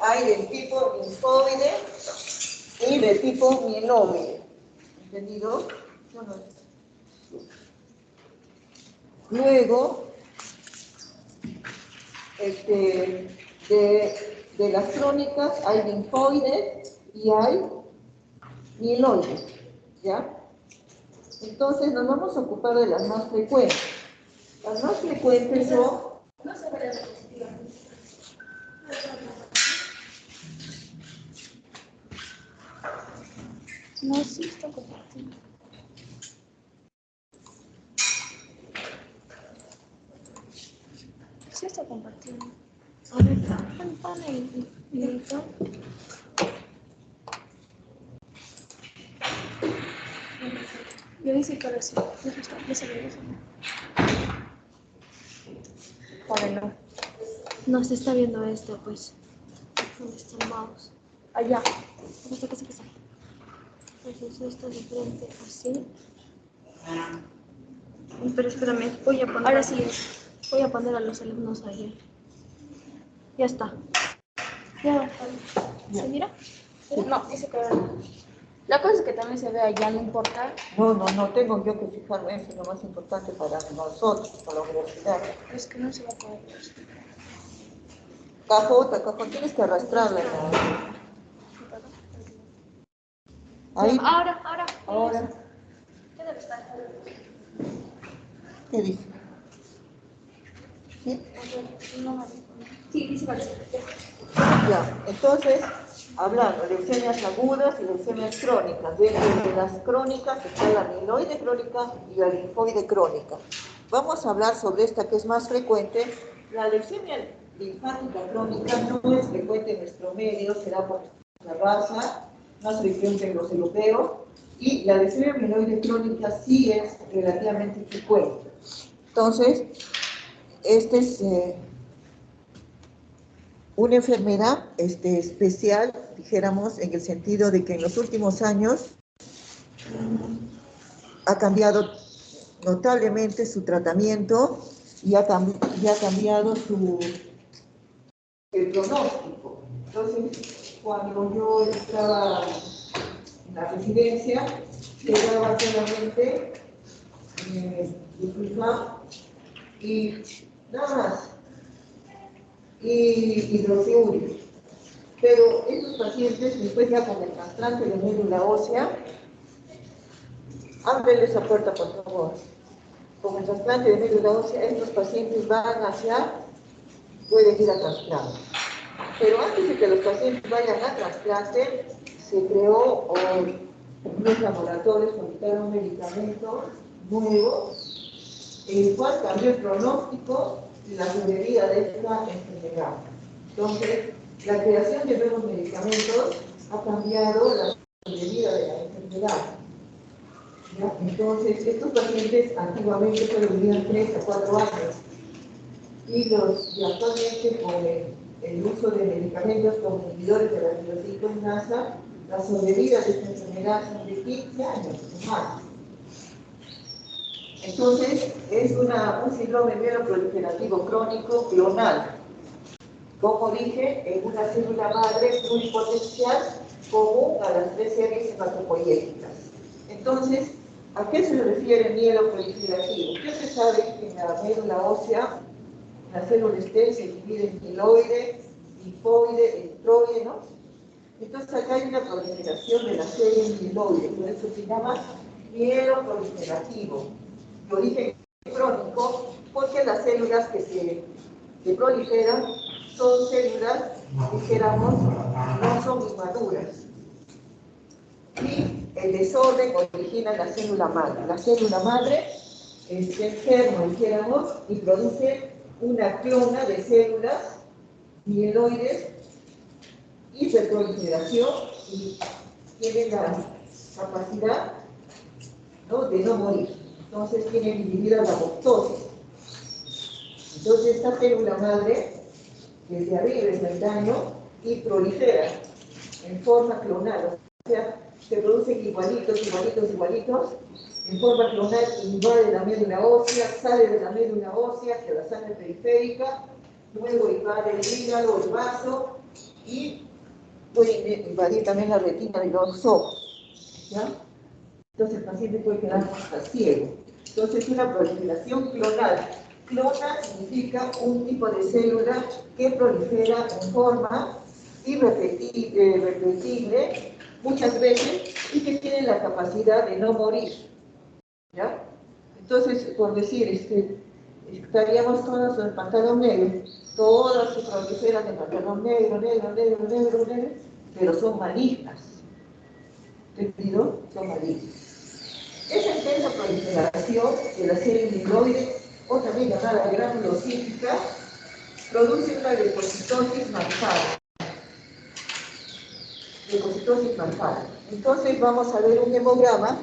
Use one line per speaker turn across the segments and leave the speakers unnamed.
hay del tipo linfoide y del tipo mieloide. ¿Entendido? Luego, de las crónicas hay linfoides y hay mieloides, ¿ya? Entonces nos vamos a ocupar de las más frecuentes. Las más frecuentes son...
No se ve la diapositiva. No, sí está compartiendo. Sí está compartiendo. A ver, pon el videito. Yo dice que ahora sí. Déjame.
Pónelo.
No se está viendo esto, pues. ¿Dónde está el mouse? Allá. Acá está. Entonces esto de frente, así. Pero espérame, voy a poner. Ahora sí, voy a poner a los alumnos ahí. Ya está. Ya. ¿Se mira? No, dice que la cosa es que también se ve allá, no importa.
No tengo yo que fijarme en eso, es lo más importante para nosotros, para la universidad.
Es que no se va a poder ver.
Cajón, tienes que arrastrarla. Ahí. Ahora.
¿Qué debe estar?
¿Qué dice? ¿Sí?
Sí, dice vale.
Ya, entonces, hablando de leucemias agudas y leucemias crónicas. Dentro de las crónicas está la mieloide crónica y la linfoide crónica. Vamos a hablar sobre esta que es más frecuente. La leucemia linfática crónica no es frecuente en nuestro medio, será por nuestra raza, más frecuente en los europeos, y la leucemia mieloide crónica sí es relativamente frecuente. Entonces, este es una enfermedad especial, dijéramos, en el sentido de que en los últimos años ha cambiado notablemente su tratamiento y ha cambiado el pronóstico. Entonces, cuando yo estaba en la residencia, quedaba solamente Diflucan y nada más, y hidroxiúrico. Pero estos pacientes, después ya con el trasplante de médula ósea, ábrele esa puerta, por favor. Con el trasplante de médula ósea, estos pacientes pueden ir a trasplante. Pero antes de que los pacientes vayan a trasplante, se creó unos laboratorios, fabricaron un medicamento nuevo, el cual cambió el pronóstico y la sobrevida de esta enfermedad. Entonces, la creación de nuevos medicamentos ha cambiado la sobrevida de la enfermedad. ¿Ya? Entonces, estos pacientes antiguamente solo vivían 3 a 4 años y actualmente con el uso de medicamentos como inhibidores de la tirosinasa, la sobrevida de esta enfermedad son de 15 años o más. Entonces, es un síndrome mieloproliferativo crónico clonal. Como dije, en una célula madre pluripotencial común a las 3 series hematopoyéticas. Entonces, ¿a qué se refiere mieloproliferativo? ¿Qué se sabe que en la médula ósea, la célula estel se divide en mieloide, linfoide, eritroide, ¿no? Entonces acá hay una proliferación de la serie mieloide, por eso se llama mieloproliferativo, de origen crónico, porque las células que proliferan son células, dijéramos, no son inmaduras. Y el desorden origina la célula madre. La célula madre se enferma, dijéramos, y produce una clona de células mieloides, hiperproliferación, y tiene la capacidad, ¿no?, de no morir. Entonces tiene dividida la apoptosis. Entonces esta célula madre, desde arriba es el daño y prolifera en forma clonal, o sea, se producen igualitos, en forma clonal, invade la médula ósea, sale de la médula ósea hacia la sangre periférica, luego invade el hígado, el vaso, y puede invadir también la retina de los ojos, ¿ya? Entonces el paciente puede quedar hasta ciego. Entonces una proliferación clonal. Clona significa un tipo de célula que prolifera en forma irrepetible muchas veces y que tiene la capacidad de no morir, ¿ya? Entonces, por decir, estaríamos todos en el pantalón negro, todas se proliferan en pantalón negro, pero son malignas. ¿Entendido? Son malignas. Esa intensa proliferación de la célula amiloide, o también llamada granulocítica, produce una leucocitosis marcada. Leucocitosis marcada. Entonces vamos a ver un hemograma.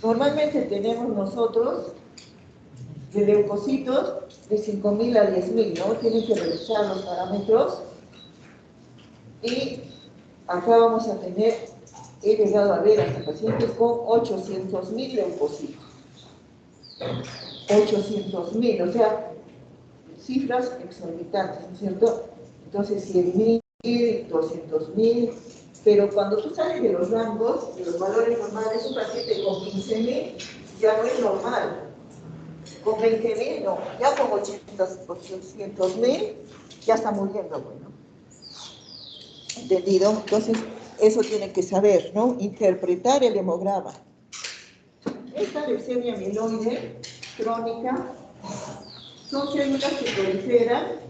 Normalmente tenemos nosotros de leucocitos de 5.000 a 10.000, ¿no? Tienen que revisar los parámetros. Y acá vamos a tener, he llegado a ver hasta pacientes con 800.000 leucocitos. 800.000, o sea, cifras exorbitantes, ¿no es cierto? Entonces, 100.000, 200.000, pero cuando tú sales de los rangos, de los valores normales, un paciente con 15.000 ya no es normal. Con 20.000 no, ya con 800.000 ya está muriendo, bueno. ¿Entendido? Entonces, eso tiene que saber, ¿no? Interpretar el hemograma. Esta leucemia amiloide crónica son células que proliferan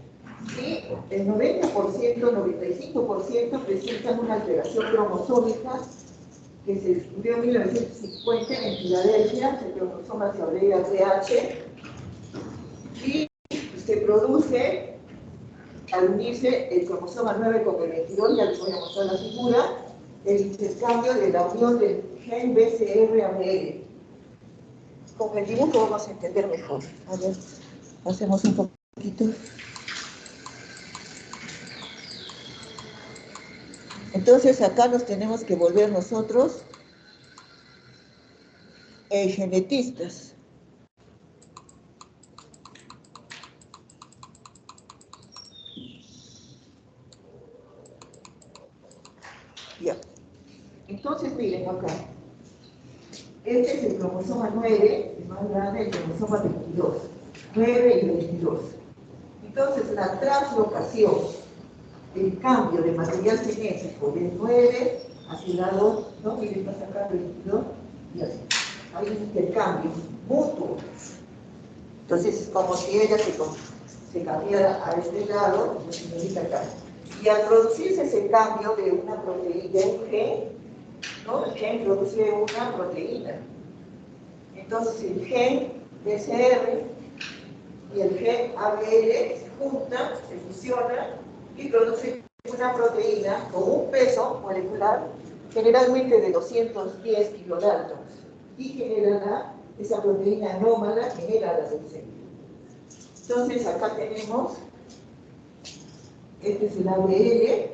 y el 90%, 95% presentan una alteración cromosómica que se descubrió en 1950 en Filadelfia, el cromosoma se abrevia RH, y se produce al unirse el cromosoma 9 con el 22, ya les voy a mostrar la figura, el intercambio de la unión del gen BCR-ABL. Con el dibujo vamos a entender mejor. A ver, hacemos un poquito. Entonces acá nos tenemos que volver nosotros genetistas. Ya. Entonces miren acá. Este es el cromosoma 9, el más grande, el cromosoma 22. 9 y 22. Entonces la translocación, el cambio de material genético del 9 hacia el lado, ¿no? Miren, está sacando el 22 y así. Hay un intercambio mutuo. Entonces es como si ella se cambiara a este lado y la señorita acá. Y al producirse ese cambio de una proteína, de un gen, ¿no? El gen produce una proteína. Entonces el gen BCR y el gen ABL se juntan, se fusionan y producen una proteína con un peso molecular generalmente de 210 kilodaltons y generará esa proteína anómala, genera la leucemia. Entonces acá tenemos, este es el ABL,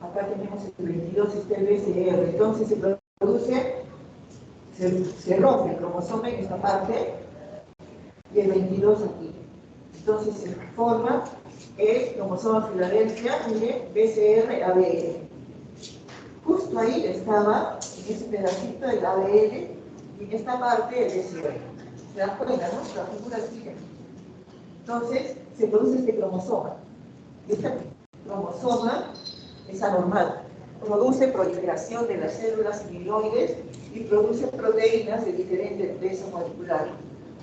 acá tenemos el 22, este es el BCR, entonces se produce, se rompe el cromosoma en esta parte y el 22 aquí. Entonces se forma el cromosoma Filadelfia, mire, BCR-ABL. Justo ahí estaba, en ese pedacito del ABL, y en esta parte el BCR. ¿Se dan cuenta, no? La figura sigue. Entonces se produce este cromosoma. Este cromosoma es anormal. Produce proliferación de las células amiloides y produce proteínas de diferente peso molecular.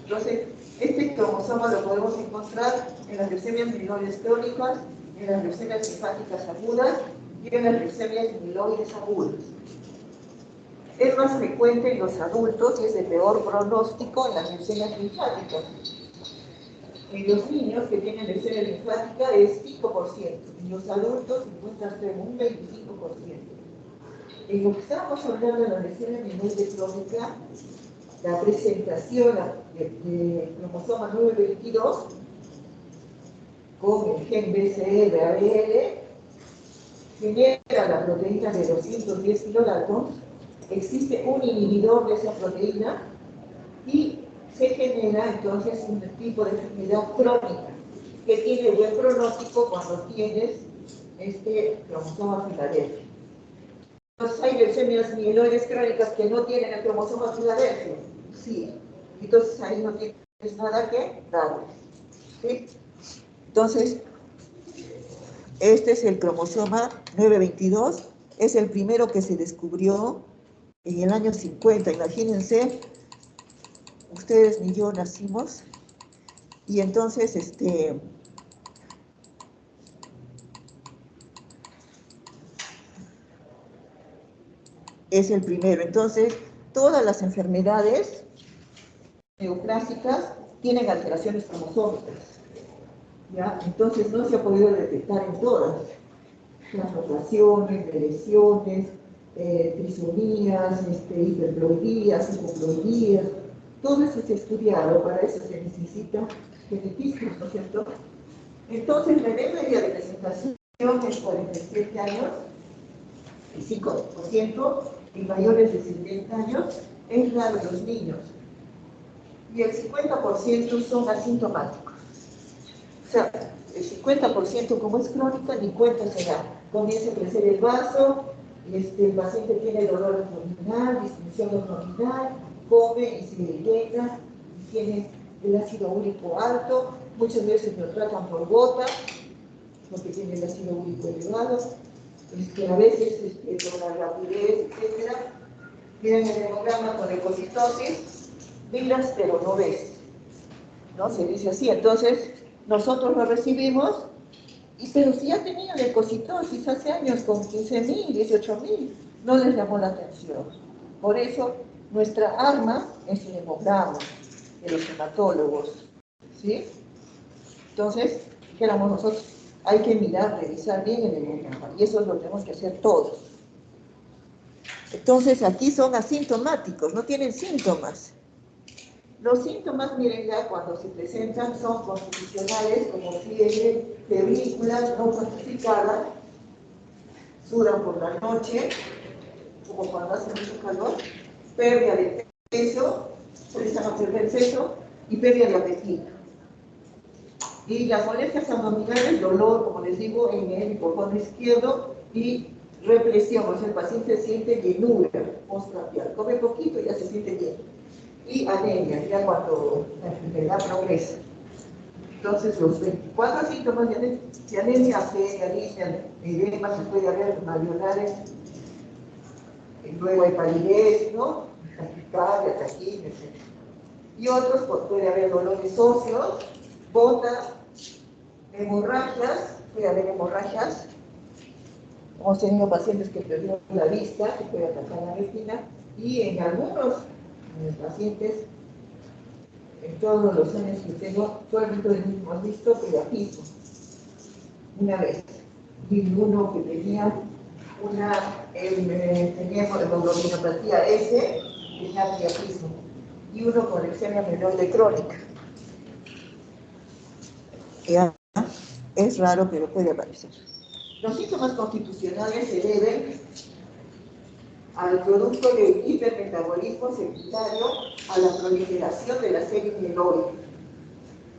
Entonces, este cromosoma lo podemos encontrar en las leucemias amiloides crónicas, en las leucemias linfáticas agudas y en las leucemias amiloides agudas. Es más frecuente en los adultos y es de peor pronóstico en las leucemias linfáticas. En los niños que tienen leucemia linfática es 5%, en los adultos se encuentra hasta en un 25%. En lo que estábamos hablando de la leucemia amiloide crónica, la presentación del cromosoma 922 con el gen BCR-ABL genera la proteína de 210 kilodaltons, existe un inhibidor de esa proteína y se genera entonces un tipo de enfermedad crónica. que tiene buen pronóstico cuando tienes este cromosoma Filadelfia. Entonces hay leucemias mieloides crónicas que no tienen el cromosoma Filadelfia. Sí. Entonces ahí no tienes nada que darles. ¿Sí? Entonces, este es el cromosoma 922, es el primero que se descubrió en el año 50. Imagínense, ustedes ni yo nacimos, y entonces es el primero. Entonces, todas las enfermedades neoplásicas tienen alteraciones cromosómicas, ¿ya? Entonces no se ha podido detectar en todas. Translocaciones, lesiones, trisomías, hiperploidías, hipoploidías, todo eso se ha estudiado, para eso se necesita genetistas, ¿no es cierto? Entonces, la edad media de presentación es 47 años, el 5%, y mayores de 70 años es la de los niños, y el 50% son asintomáticos. O sea, el 50% como es crónica, ni cuenta se da. Comienza a crecer el vaso, el paciente tiene dolor abdominal, disfunción abdominal, come y se llena, tiene el ácido úrico alto, muchas veces lo tratan por gota, porque tiene el ácido úrico elevado, a veces por la rapidez, etc. Miren el hemograma con leucocitosis, miras pero no ves, ¿no? Se dice así. Entonces, nosotros lo recibimos, pero si ya tenían leucocitosis hace años con 15.000, 18.000, no les llamó la atención. Por eso, nuestra arma es el hemograma de los hematólogos, ¿sí? Entonces, dijéramos nosotros, hay que mirar, revisar bien el hemograma, y eso lo tenemos que hacer todos. Entonces, aquí son asintomáticos, no tienen síntomas. Los síntomas, miren ya, cuando se presentan, son constitucionales, como fiebre, febrícula no cuantificada, sudan por la noche, como cuando hace mucho calor, pérdida de peso, empiezan a perder peso, y pérdida de apetito. Y las molestias abdominales, dolor, como les digo, en el hipocondrio izquierdo, y represión, o sea, el paciente siente llenura postprandial, come poquito y ya se siente lleno. Y anemia, ya cuando la enfermedad progresa. Entonces, los 24 síntomas de anemia, feria, anemia, edema, se puede haber alveolares, luego hay palidez, ¿no? Taquicardia, taquimia, etc. Y otros, pues, puede haber dolores óseos, gota, hemorragias, puede haber hemorragias. Hemos tenido pacientes que perdieron la vista, que puede atacar la retina, y en algunos pacientes, en todos los años que tengo, solamente hemos visto priapismo. Una vez vi uno que tenía teníamos hemoglobinopatía S, que tenía priapismo, y uno con leucemia mieloide crónica. Ya, es raro, pero puede aparecer. Los síntomas constitucionales se deben al producto de hipermetabolismo secundario a la proliferación de la célula mieloide.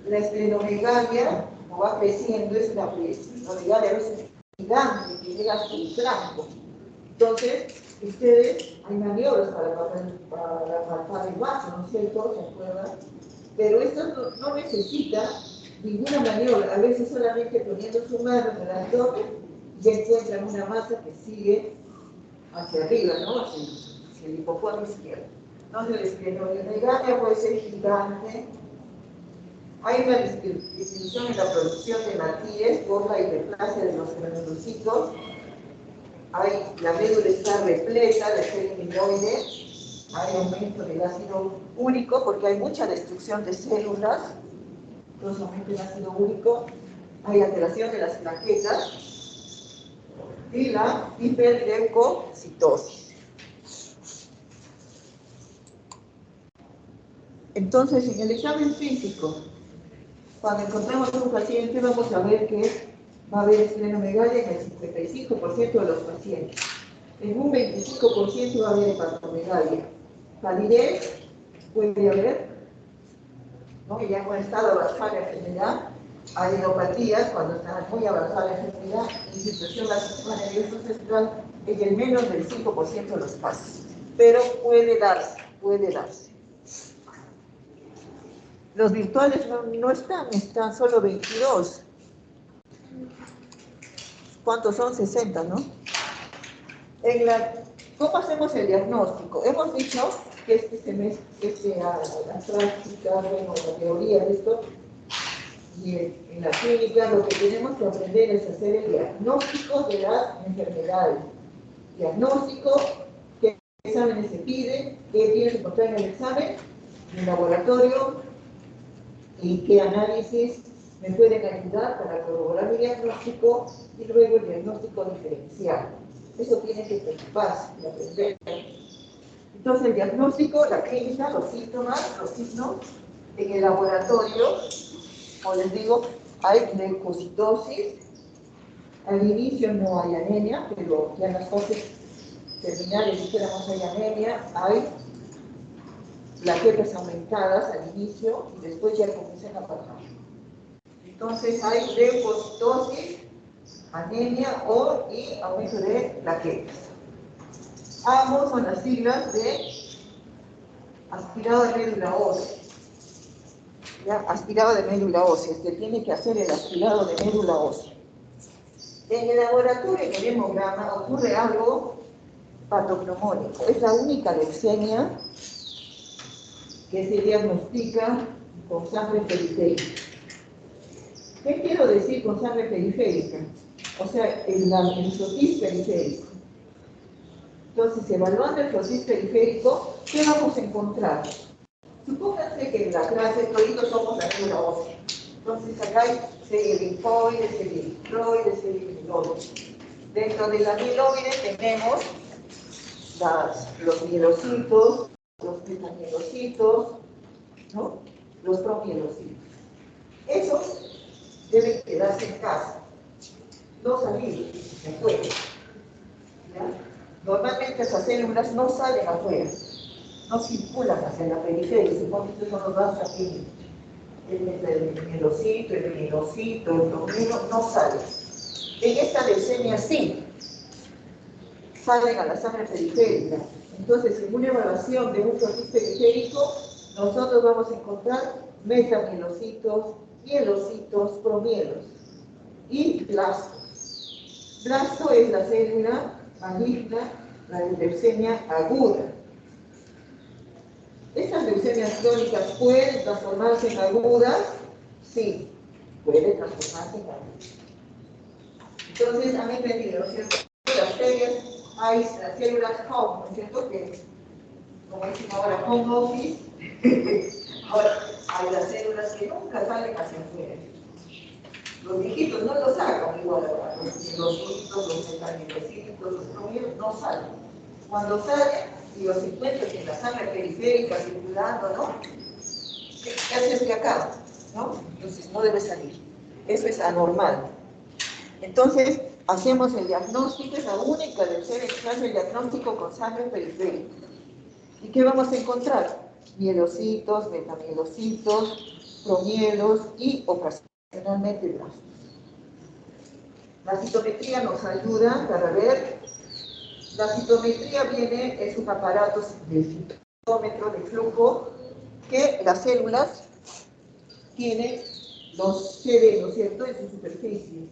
La esplenomegalia, como va creciendo, es una esplenomegalia a veces gigante que llega hasta el flanco. Entonces, hay maniobras para apartar el vaso, ¿no es cierto? ¿Se acuerdan? Pero esto no necesita ninguna maniobra. A veces solamente poniendo su mano en el abdomen ya encuentran una masa que sigue hacia arriba, ¿no? Hacia el hipocondrio izquierdo. Entonces, la esplenomegalia puede ser gigante. Hay una disminución en la producción de matíes por la hiperplasia de los granulocitos. La médula está repleta de células mieloides. Hay aumento del ácido úrico porque hay mucha destrucción de células. Entonces aumenta el ácido úrico. Hay alteración de las plaquetas y la hiperleucocitosis. Entonces, en el examen físico, cuando encontramos a un paciente, vamos a ver que va a haber esplenomegalia en el 55% de los pacientes. En un 25% va a haber hepatomegalia. Palidez puede haber, ¿no? Ya con estado basal en general. adenopatías, cuando está muy avanzada la enfermedad, infiltración del sistema nervioso central en el menos del 5% de los casos. Pero puede darse, puede darse. Los virtuales no están solo 22. ¿Cuántos son? 60, ¿no? ¿Cómo hacemos el diagnóstico? Hemos dicho que este semestre, la práctica, bueno, la teoría de esto, y en la clínica lo que tenemos que aprender es hacer el diagnóstico de las enfermedades. Diagnóstico, qué exámenes se piden, qué tienes que encontrar en el examen, en el laboratorio, y qué análisis me pueden ayudar para corroborar mi diagnóstico, y luego el diagnóstico diferencial. Eso tiene que preocuparse y aprender. Entonces, el diagnóstico, la clínica, los síntomas, los signos, en el laboratorio, como les digo, hay leucocitosis. Al inicio no hay anemia, pero ya en las fases terminales, dijéramos, hay anemia, hay plaquetas aumentadas al inicio y después ya comienzan a bajar. Entonces hay leucocitosis, anemia y aumento de plaquetas. Ambos son las siglas de aspirado de médula ósea. ¿Ya? Aspirado de médula ósea, se tiene que hacer el aspirado de médula ósea. En el laboratorio, en el hemograma, ocurre algo patognomónico. Es la única leucemia que se diagnostica con sangre periférica. ¿Qué quiero decir con sangre periférica? O sea, el linfocis periférico. Entonces, evaluando el linfocis periférico, ¿qué vamos a encontrar? Supónganse que en la clase toditos somos la médula ósea. Entonces, acá hay serie linfoide, serie linfoide, serie mieloide. Dentro de la mieloide tenemos los mielocitos, los metamielocitos, ¿no? Los promielocitos. Esos deben quedarse en casa, no salir afuera. ¿Ya? Normalmente esas células no salen afuera, no circulan hacia la periferia, supongo que son los más aquí. El mielocito, el mielocito, el promielo, no salen. En esta leucemia sí, salen a la sangre periférica. Entonces, en una evaluación de un linfocis periférico, nosotros vamos a encontrar metamielocitos, mielocitos, promielos y blastos. Blasto es la célula maligna, la leucemia aguda. ¿Estas leucemias crónicas pueden transformarse en agudas? Sí, pueden transformarse en agudas. Entonces, han entendido, ¿no es cierto? Las células home, ¿no es cierto? Que, como dicen ahora, home office. Ahora, hay las células que nunca salen hacia afuera. Los viejitos no los sacan igual ahora. Los hitos, los metamielocitos, los promielos no salen. Cuando salen y los encuentran en la sangre periférica circulando, ¿no? ¿Qué hace este acá? ¿No? Entonces no debe salir. Eso es anormal. Entonces, hacemos el diagnóstico, es la única leucemia que hace el diagnóstico con sangre periférica. ¿Y qué vamos a encontrar? Mielocitos, metamielocitos, promielos y ocasionalmente blastos. La citometría nos ayuda para ver. La citometría es un aparato de citómetro de flujo que las células tienen los CD, ¿no es cierto?, en su superficie.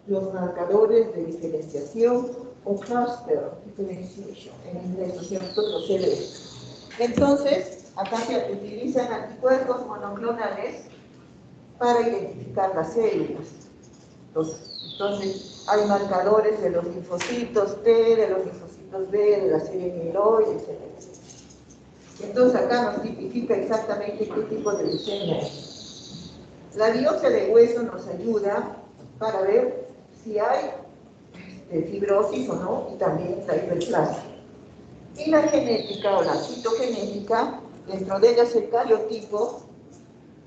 Los marcadores de diferenciación o cluster differentiation, en inglés, ¿no es cierto?, los CDs. Entonces, acá se utilizan anticuerpos monoclonales para identificar las células. Entonces, hay marcadores de los linfocitos T, de los linfocitos B, de la serie mieloide, etc. Entonces, acá nos tipifica exactamente qué tipo de leucemia es. La biopsia de hueso nos ayuda para ver si hay fibrosis o no, y también la hiperplasia. Y la genética o la citogenética, dentro de ellas el cariotipo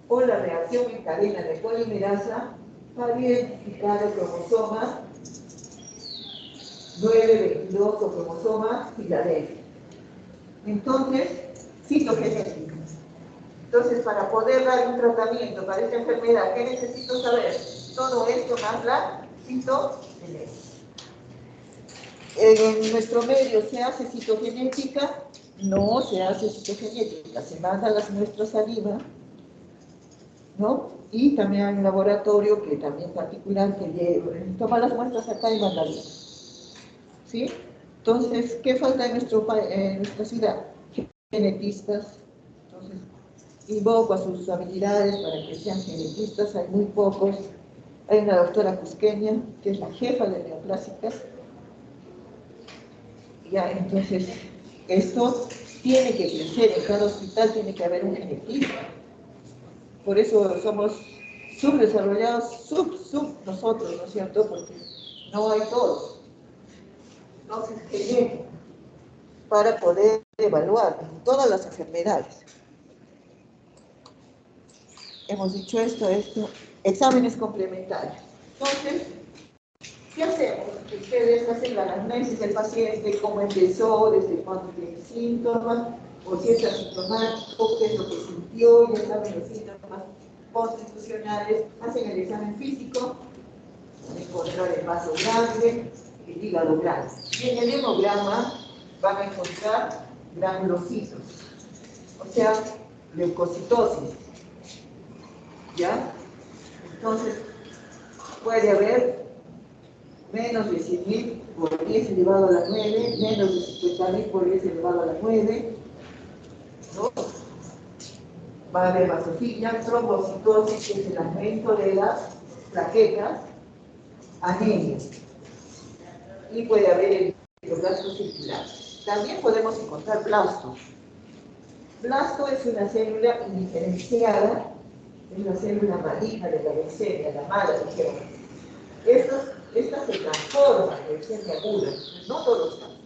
o la reacción en cadena de polimerasa para identificar el cromosoma 922 o cromosoma Filadelfia. Entonces, citogenética. Entonces, para poder dar un tratamiento para esta enfermedad, ¿qué necesito saber? Todo esto más la citogenética. En nuestro medio se hace citogenética, no se hace citogenética, se mandan las muestras saliva, ¿no? Y también hay un laboratorio que también particular que toma las muestras acá y manda bien. ¿Sí? Entonces, ¿qué falta en nuestra ciudad? Genetistas. Entonces, invoco a sus habilidades para que sean genetistas, hay muy pocos. Hay una doctora cusqueña, que es la jefa de neoplásicas. Ya, entonces, esto tiene que crecer, en cada hospital tiene que haber un genetista. Por eso somos subdesarrollados, nosotros, ¿no es cierto? Porque no hay todos. Entonces, genética, para poder evaluar todas las enfermedades. Hemos dicho esto, exámenes complementarios. Entonces, ¿qué hacemos? Ustedes hacen la anamnesis del paciente, cómo empezó, desde cuándo tiene síntomas, o si es asintomático, qué es lo que sintió, ya saben los síntomas constitucionales, hacen el examen físico, encontrar el vaso grande, el hígado grande. Y en el hemograma van a encontrar granulocitos, o sea, leucocitosis. ¿Ya? Entonces, puede haber menos de 100.000 por 10 elevado a la 9, menos de 50.000 por 10 elevado a la 9, ¿no? Va a haber basofilia, trombocitosis, que es el aumento de las plaquetas, anemia. Y puede haber eritroblastos circulares. También podemos encontrar blastos. Blasto es una célula indiferenciada, es la célula maligna de la leucemia, la mala región. Estas se transforman en leucemia aguda, no todos los casos.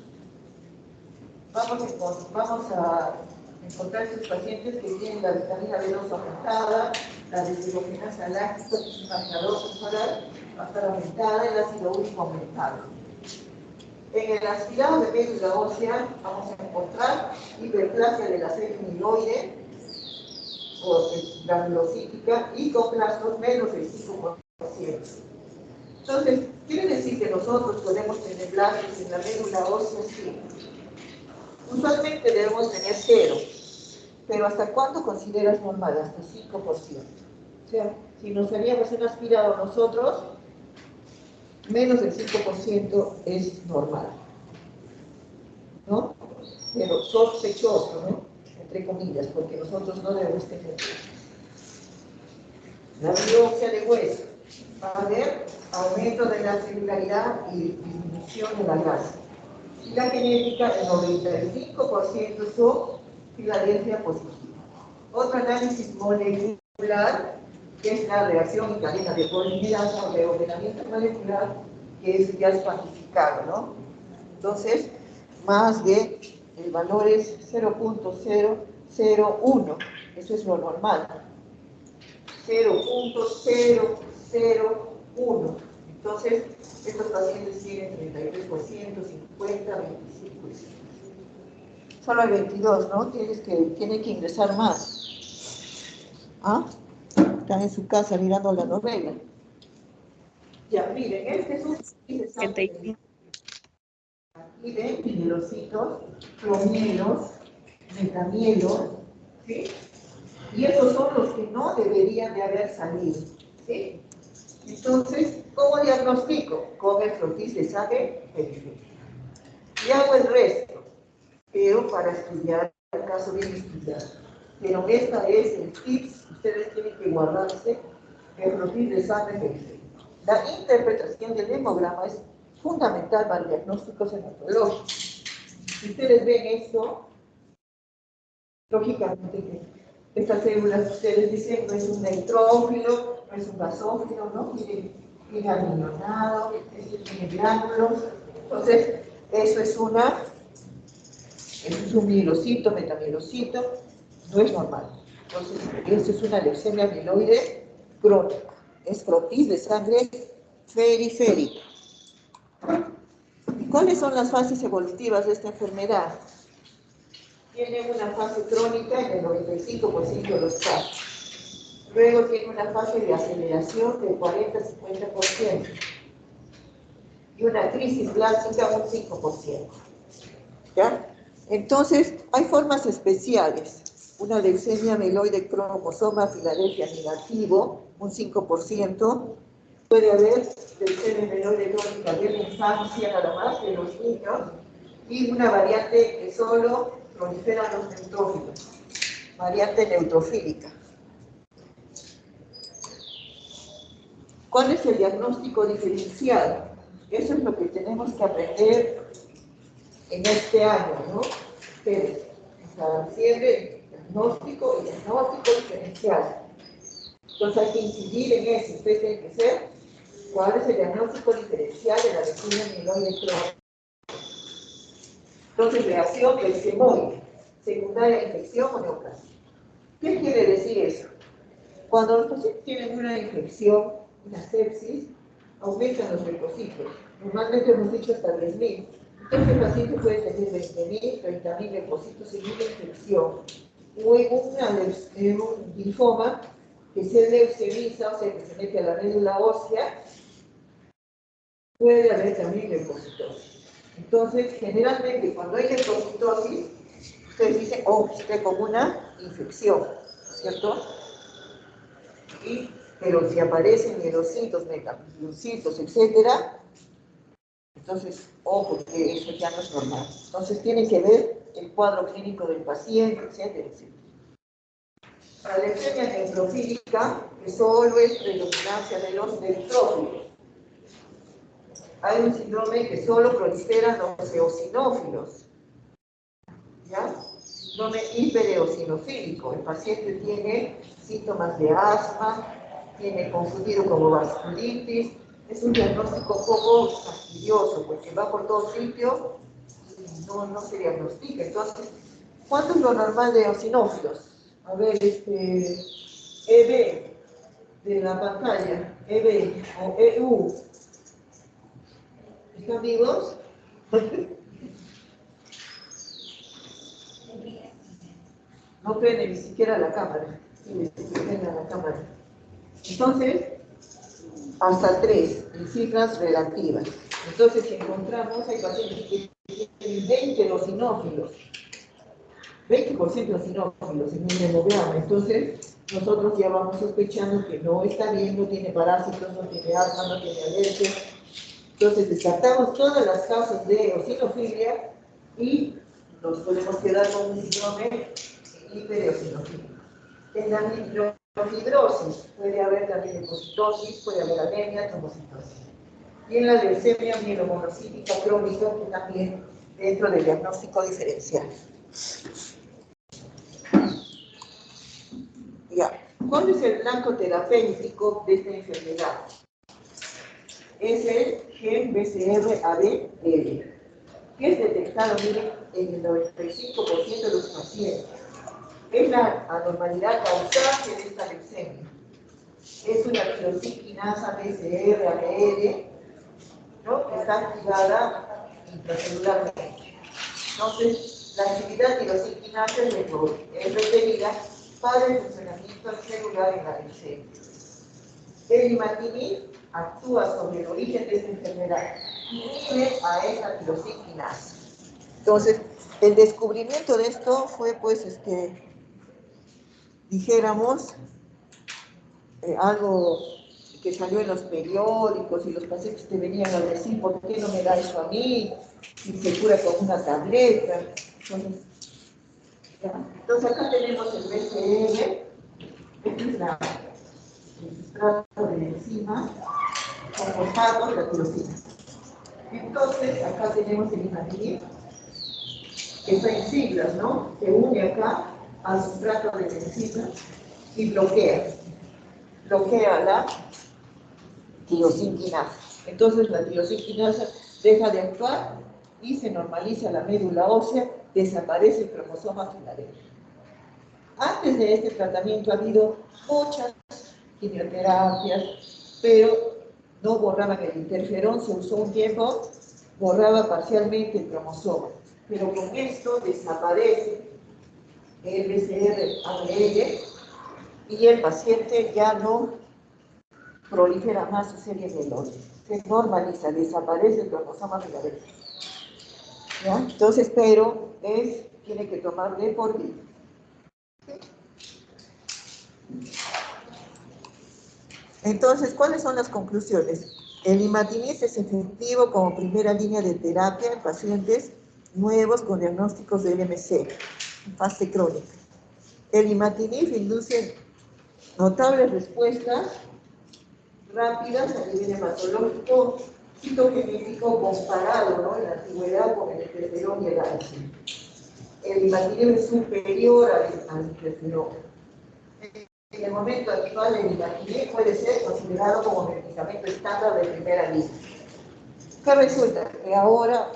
Vamos a encontrar estos pacientes que tienen la vitamina B2 aumentada, la deshidrogenasa láctica, que es un marcador celular, va a estar aumentada, el ácido úrico aumentado. En el aspirado de médula ósea vamos a encontrar hiperplasia de la célula amiloide o granulocítica y con blastos menos del 5%. Entonces, quiere decir que nosotros podemos tener blastos en la médula ósea, sí. Usualmente debemos tener 0, pero ¿hasta cuánto consideras normal? Hasta 5%. O sea, si nos haríamos un aspirado nosotros, menos del 5% es normal, ¿no? Pero sospechoso, ¿no? Entre comillas, porque nosotros no debemos tener. La biopsia de hueso va a haber aumento de la celularidad y disminución de la grasa. Y la genética, el 95% son Filadelfia positiva. Otro análisis molecular, que es la reacción en cadena de polimerasa o de ordenamiento molecular, que ya es cuantificado, ¿no? Entonces, más de el valor es 0.001, eso es lo normal. 0.001. Entonces, estos pacientes tienen 33%, 50, 25%. Solo hay 22, ¿no? Tienen que ingresar más. ¿Ah? Están en su casa mirando la novela. Ya, miren, este es un... Aquí ven mielocitos, promielos, metamielos, ¿sí? Y esos son los que no deberían de haber salido, ¿sí? Entonces, ¿cómo diagnostico? Con el frotis de sangre periférica. Y hago el resto, pero para estudiar el caso bien estudiado. Pero esta es el tips, ustedes tienen que guardarse el frotis de sangre periférica. La interpretación del hemograma es fundamental para diagnósticos hematológicos. Si ustedes ven esto, lógicamente estas células, ustedes dicen, no es un neutrófilo, no es un basófilo, ¿no? Tiene almidonado, tiene glánulos. Entonces, eso es un mielocito, metamielocito, no es normal. Entonces, eso es una leucemia amiloide crónica. Es frotis de sangre periférica. ¿Y cuáles son las fases evolutivas de esta enfermedad? tiene una fase crónica en el 95% de los casos. Luego tiene una fase de aceleración del 40-50% y una crisis blástica un 5%. ¿Ya? Entonces, hay formas especiales. Una leucemia mieloide cromosoma Filadelfia negativo, un 5%. Puede haber leucemia mieloide crónica de la infancia, nada más, de los niños, y una variante que solo prolifera los neutrófilos, variante neutrofílica. ¿Cuál es el diagnóstico diferencial? Eso es lo que tenemos que aprender en este año, ¿no? Ustedes, en diciembre, diagnóstico y diagnóstico diferencial. Entonces hay que incidir en eso. Ustedes tienen que ser, ¿cuál es el diagnóstico diferencial de la leucemia mieloide crónica? Entonces, reacción leucemoide, secundaria a infección o neoplasia. ¿Qué quiere decir eso? Cuando los pacientes tienen una infección, una sepsis, aumentan los leucocitos. Normalmente hemos dicho hasta 10.000. Entonces el paciente puede tener 20.000, 30.000 leucocitos en una infección o en un linfoma que se leucemiza, o sea, que se mete a la médula ósea, puede haber también leucocitosis. Entonces, generalmente cuando hay leucocitosis, ustedes dicen, oh, estoy con una infección, ¿cierto? Pero si aparecen mielocitos, megaglocitos, etcétera, entonces, ojo, que eso ya no es normal. Entonces, tiene que ver el cuadro clínico del paciente, etcétera, etcétera. La leucemia neutrofílica, que solo es predominancia de los neutrófilos. Hay un síndrome que solo proliferan los eosinófilos. ¿Ya? Síndrome hipereosinofílico. El paciente tiene síntomas de asma, tiene confundido como vasculitis. Es un diagnóstico un poco fastidioso porque va por todos sitios y no se diagnostica. Entonces, ¿cuánto es lo normal de eosinófilos? A ver, EB de la pantalla, EB o EU. ¿Están vivos? No prende ni siquiera la cámara. Sí, prende la cámara. Entonces, hasta 3 en cifras relativas. Entonces, si encontramos, hay pacientes que tienen 20 eosinófilos, 20% eosinófilos en un hemograma. Entonces, nosotros ya vamos sospechando que no está bien, no tiene parásitos, no tiene asma, no tiene alergia. Entonces, descartamos todas las causas de eosinofilia y nos podemos quedar con un síndrome hipereosinofílico. En la microfibrosis puede haber también leucocitosis, puede haber anemia, trombocitosis. Y en la leucemia mielomonocítica crónica, que también dentro del diagnóstico diferencial. Ya. ¿Cuál es el blanco terapéutico de esta enfermedad? Es el gen BCR-ABL, que es detectado, miren, en el 95% de los pacientes. Es la anormalidad causante de esta leucemia. Es una tirosiquinasa BCR-ABL, ¿no? Que está activada intracelularmente. Entonces, la actividad tirosiquinasa es requerida para el funcionamiento celular en la leucemia. El imatinib actúa sobre el origen de esta enfermedad y inhibe a esa tirosiquinasa. Entonces, el descubrimiento de esto fue, pues, dijéramos, algo que salió en los periódicos y los pacientes te venían a decir, ¿por qué no me da eso a mí? Y se cura con una tableta. Entonces acá tenemos el BCR, este es el sustrato de la enzima, con fosfatos, la tirosina. Entonces acá tenemos el imatinib, que está en siglas, ¿no? Se une acá al sustrato de la enzima y bloquea la tirosiquinasa. Entonces la tirosiquinasa deja de actuar y se normaliza la médula ósea, desaparece el cromosoma Filadelfia. Antes de este tratamiento ha habido muchas quimioterapias, pero no borraban el interferón, se usó un tiempo, borraba parcialmente el cromosoma. Pero con esto desaparece el BCR-ADL, y el paciente ya no prolifera más su serie de lotes. Se normaliza, desaparece el cromosoma filadelfio. ¿Ya? Entonces, pero tiene que tomar de por vida. Entonces, ¿cuáles son las conclusiones? El imatinib es efectivo como primera línea de terapia en pacientes nuevos con diagnósticos de LMC, en fase crónica. El imatinib induce notables respuestas rápidas a nivel hematológico, citogenético comparado, ¿no?, en la antigüedad con el interferón y el AICE. El imatinib es superior al interferón. En el momento actual, el imatinib puede ser considerado como medicamento estándar de primera línea. ¿Qué resulta? Que ahora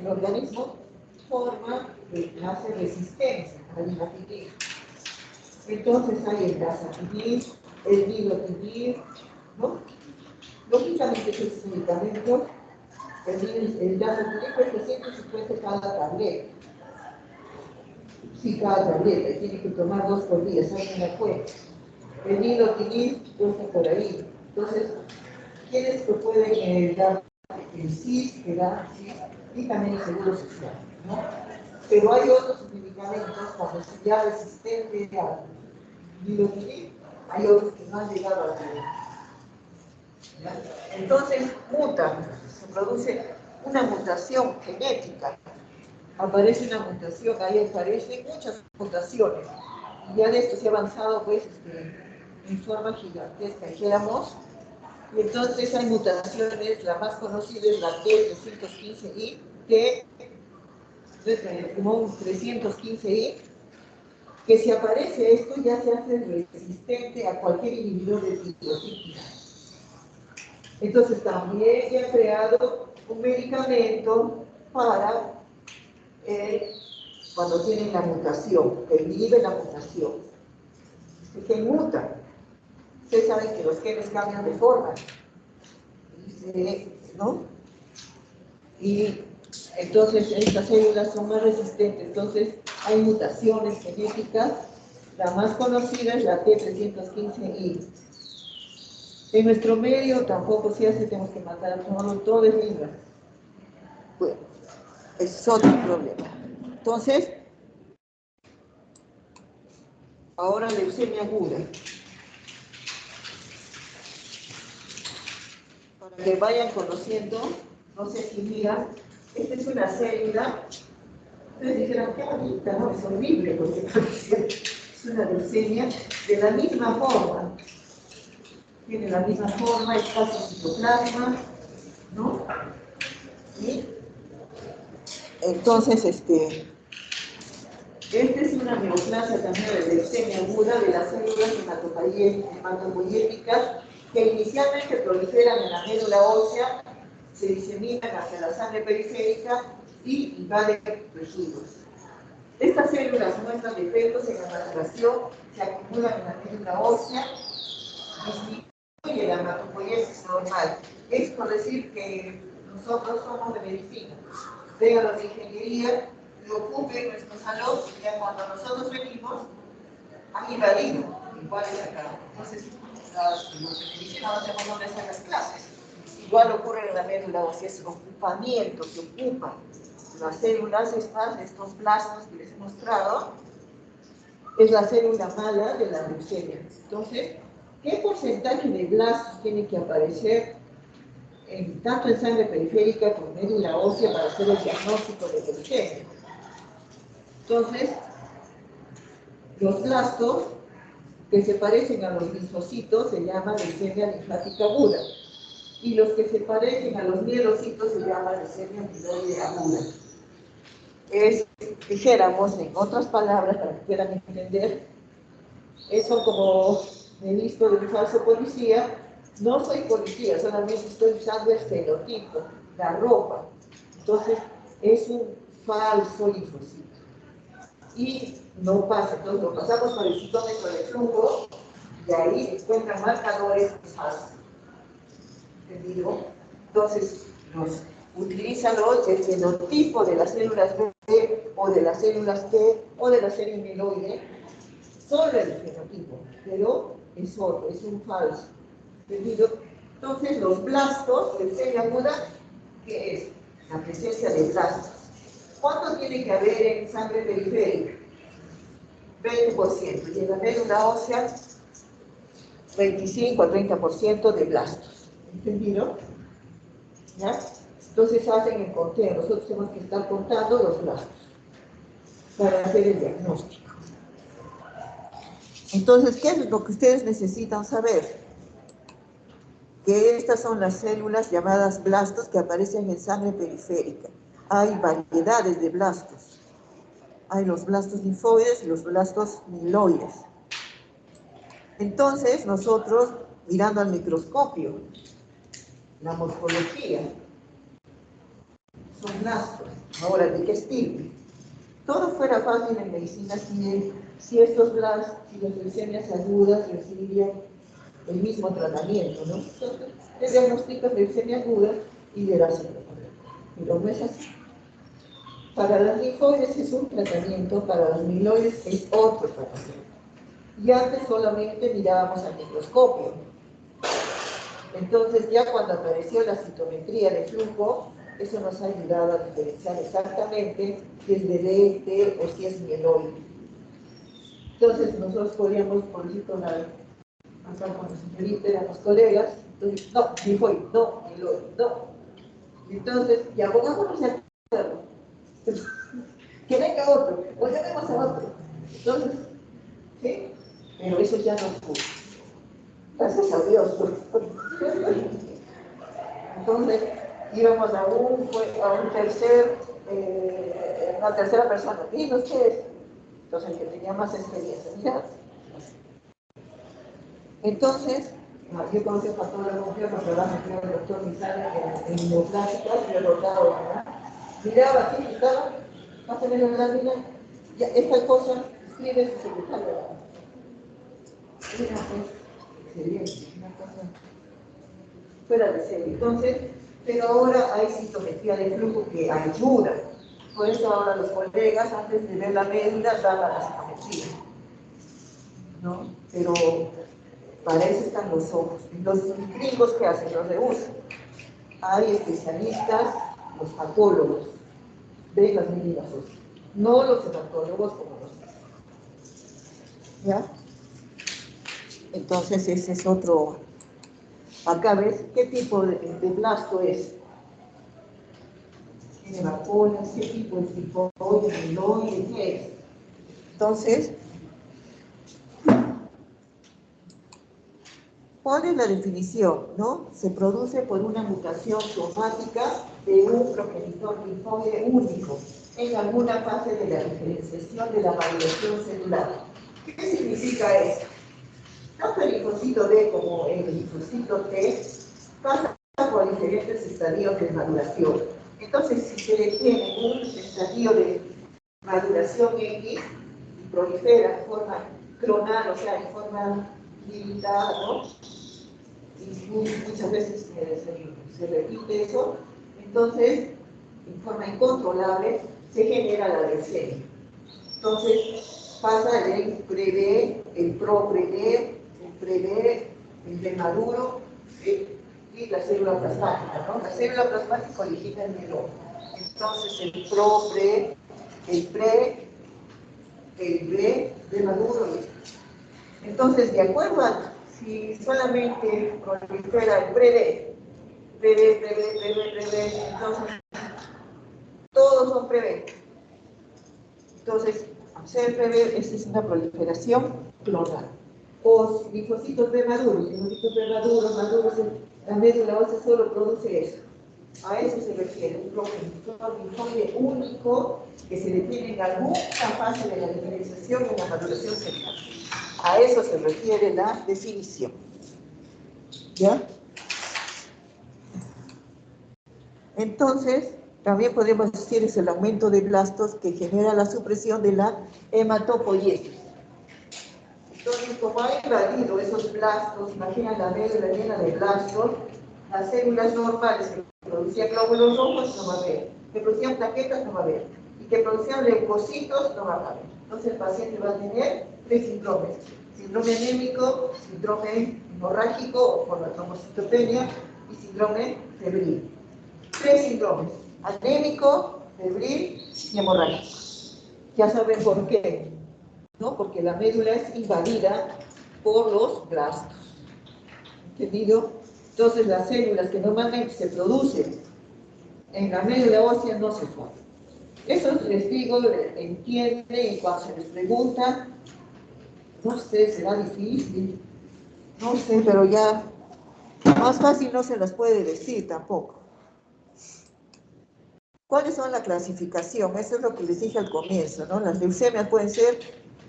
el organismo hace resistencia al imatinib. Entonces hay el dasatinib, el nilotinib, ¿no? Lógicamente, esos medicamentos, el dasatinib es 150 cada tableta. Sí, cada tableta, y tiene que tomar 2 por día, ¿saben la cuenta? El nilotinib está por ahí. Entonces, ¿quiénes que pueden dar el CIS, que da CIS, y también el seguro social, ¿no? Pero hay otros medicamentos, cuando es ya resistente al nilotinib, hay otros que no han llegado a nivel. Entonces, se produce una mutación genética. Aparece una mutación, ahí aparecen muchas mutaciones. Y ya de esto se ha avanzado, pues, en forma gigantesca, dijéramos. Y entonces hay mutaciones, la más conocida es la T315I, T315I, que si aparece esto ya se hace resistente a cualquier inhibidor de tiroxina. Entonces también se ha creado un medicamento para cuando tienen la mutación, que inhibe la mutación. Se muta. Ustedes saben que los genes cambian de forma, ¿no? Y entonces estas células son más resistentes. Entonces hay mutaciones genéticas. La más conocida es la T315I. En nuestro medio tampoco se hace, tenemos que matar todo es libre. Bueno, es otro problema. Entonces, ahora leucemia aguda. Para que vayan conociendo, no sé si miran, esta es una célula. Ustedes dijeron, qué bonita, ¿no? Es horrible porque es una leucemia de la misma forma. Tiene la misma forma, escaso citoplasma, ¿no? Y entonces, esta es una neoplasia también de leucemia aguda de las células hematopoyéticas que inicialmente proliferan en la médula ósea, se diseminan hacia la sangre periférica y invaden tejidos. Estas células muestran defectos en la maduración, se acumulan en la médula ósea, disminuye la hematopoiesis normal. Es por decir que nosotros somos de medicina, vengan los de ingeniería, lo ocupen nuestro salón, ya cuando nosotros venimos, han invadido, igual es acá. Entonces, los de medicina no sabemos dónde están las clases. Igual ocurre en la médula ósea, es ocupamiento, se ocupan las células estos plasmas que les he mostrado, es la célula mala de la leucemia. Entonces, ¿qué porcentaje de blastos tiene que aparecer tanto en sangre periférica como en médula ósea para hacer el diagnóstico de leucemia? Entonces, los blastos que se parecen a los linfocitos se llaman leucemia linfática aguda, y los que se parecen a los mielocitos se llaman leucemia mieloide aguda. Dijéramos, en otras palabras, para que puedan entender, eso como he visto de un falso policía, no soy policía, solamente estoy usando el fenotipo, la ropa. Entonces, es un falso linfocito. Y no pasa, entonces lo pasamos por el citómetro de flujo y ahí encuentran marcadores falsos. ¿Entendido? Entonces, utilizan el fenotipo de las células o de las células T o de la célula mieloide, solo el fenotipo, pero es otro, es un falso. ¿Entendido? Entonces, los blastos, leucemia aguda, ¿qué es? La presencia de blastos. ¿Cuánto tiene que haber en sangre periférica? 20%. Y en la médula ósea, 25 a 30% de blastos. ¿Entendido? ¿Ya? Entonces hacen el conteo. Nosotros tenemos que estar contando los blastos para hacer el diagnóstico. Entonces, ¿qué es lo que ustedes necesitan saber? Que estas son las células llamadas blastos que aparecen en sangre periférica. Hay variedades de blastos. Hay los blastos linfoides y los blastos mieloides. Entonces, nosotros, mirando al microscopio, la morfología, son blastos. Ahora, ¿de qué estilo? Todo fuera fácil en medicina si estos blastos, si las leucemias agudas recibirían el mismo tratamiento, ¿no? Entonces, te diagnosticas leucemia aguda y le das el tratamiento. Pero no es así. Para las linfoides es un tratamiento, para los mieloides es otro tratamiento. Y antes solamente mirábamos al microscopio. Entonces, ya cuando apareció la citometría de flujo, eso nos ha ayudado a diferenciar exactamente si es de DT o si es mieloide. Entonces, nosotros podríamos, por ejemplo, acá con la señorita, éramos colegas, entonces, no, linfoide, no, mieloide, no. Entonces, ya pongámonos a hacerlo. Que venga otro, o llamemos a otro. Entonces, ¿sí? Pero eso ya no pudo. Gracias a Dios. Entonces, íbamos a una tercera persona. ¿Y ustedes? Entonces, el que tenía más experiencia. Mira. Entonces, yo conocí a patólogo, yo trabajo con el doctor Misares en neoplásicas, y el doctor, miraba así, estaba, pásame la lámina, ya, esta cosa, escribe su secretario. Mira, pues, excelente, una cosa fuera de serie. Entonces, pero ahora hay citometría de flujo que ayuda. Por eso ahora los colegas, antes de ver la médula, dan a la citometría. ¿No? Pero para eso están los ojos. Los gringos que hacen, los rehusan. Hay especialistas, los patólogos, de las medidas óseas. No los hematólogos como nosotros. ¿Ya? Entonces ese es otro. Acá ves qué tipo de blasto es. ¿Tiene vacunas? ¿Qué tipo de linfoide, mieloide? ¿Qué es? Entonces, ¿cuál es la definición? ¿No? Se produce por una mutación somática de un progenitor linfoide único en alguna fase de la diferenciación de la maduración celular. ¿Qué significa esto? Tanto el linfocito D como el linfocito T pasan por diferentes estadios de maduración. Entonces, si se detiene un estadio de maduración X y prolifera en forma clonal, o sea, en forma limitada, ¿no? Y muchas veces se repite eso, entonces, en forma incontrolable, se genera la leucemia. Entonces, pasa el pre-D, el pro-pre-D, el pre-D, el premaduro y la célula plasmática, ¿no? La célula plasmática origina el mieloma. Entonces, el pro-pre, el pre, el B, premaduro. Entonces, de acuerdo a si solamente prolifera el pre-D, entonces todos son pre-D. Entonces, ser pre-D, esta es una proliferación clonal. O linfocitos premaduros, maduros, la médula ósea solo produce eso. A eso se refiere un progenitor linfoide único que se detiene en alguna fase de la diferenciación en la maduración celular. A eso se refiere la definición. ¿Ya? Entonces, también podemos decir es el aumento de blastos que genera la supresión de la hematopoiesis. Entonces, como ha invadido esos blastos, imagina la médula llena de blastos, las células normales que producían glóbulos rojos no va a haber, que producían plaquetas no va a haber. ¿Y que producían leucocitos no van a haber. Entonces el paciente va a tener 3 síndromes: síndrome anémico, síndrome hemorrágico o por la trombocitopenia y síndrome febril. 3 síndromes: anémico, febril y hemorrágico. Ya saben por qué, ¿no? Porque la médula es invadida por los blastos. ¿Entendido? Entonces las células que normalmente se producen en la médula ósea no se forman. Eso les digo, entiende, y cuando se les pregunta, no sé, será difícil, no sé, pero ya más fácil no se las puede decir tampoco. ¿Cuáles son la clasificación? Eso es lo que les dije al comienzo, ¿no? Las leucemias pueden ser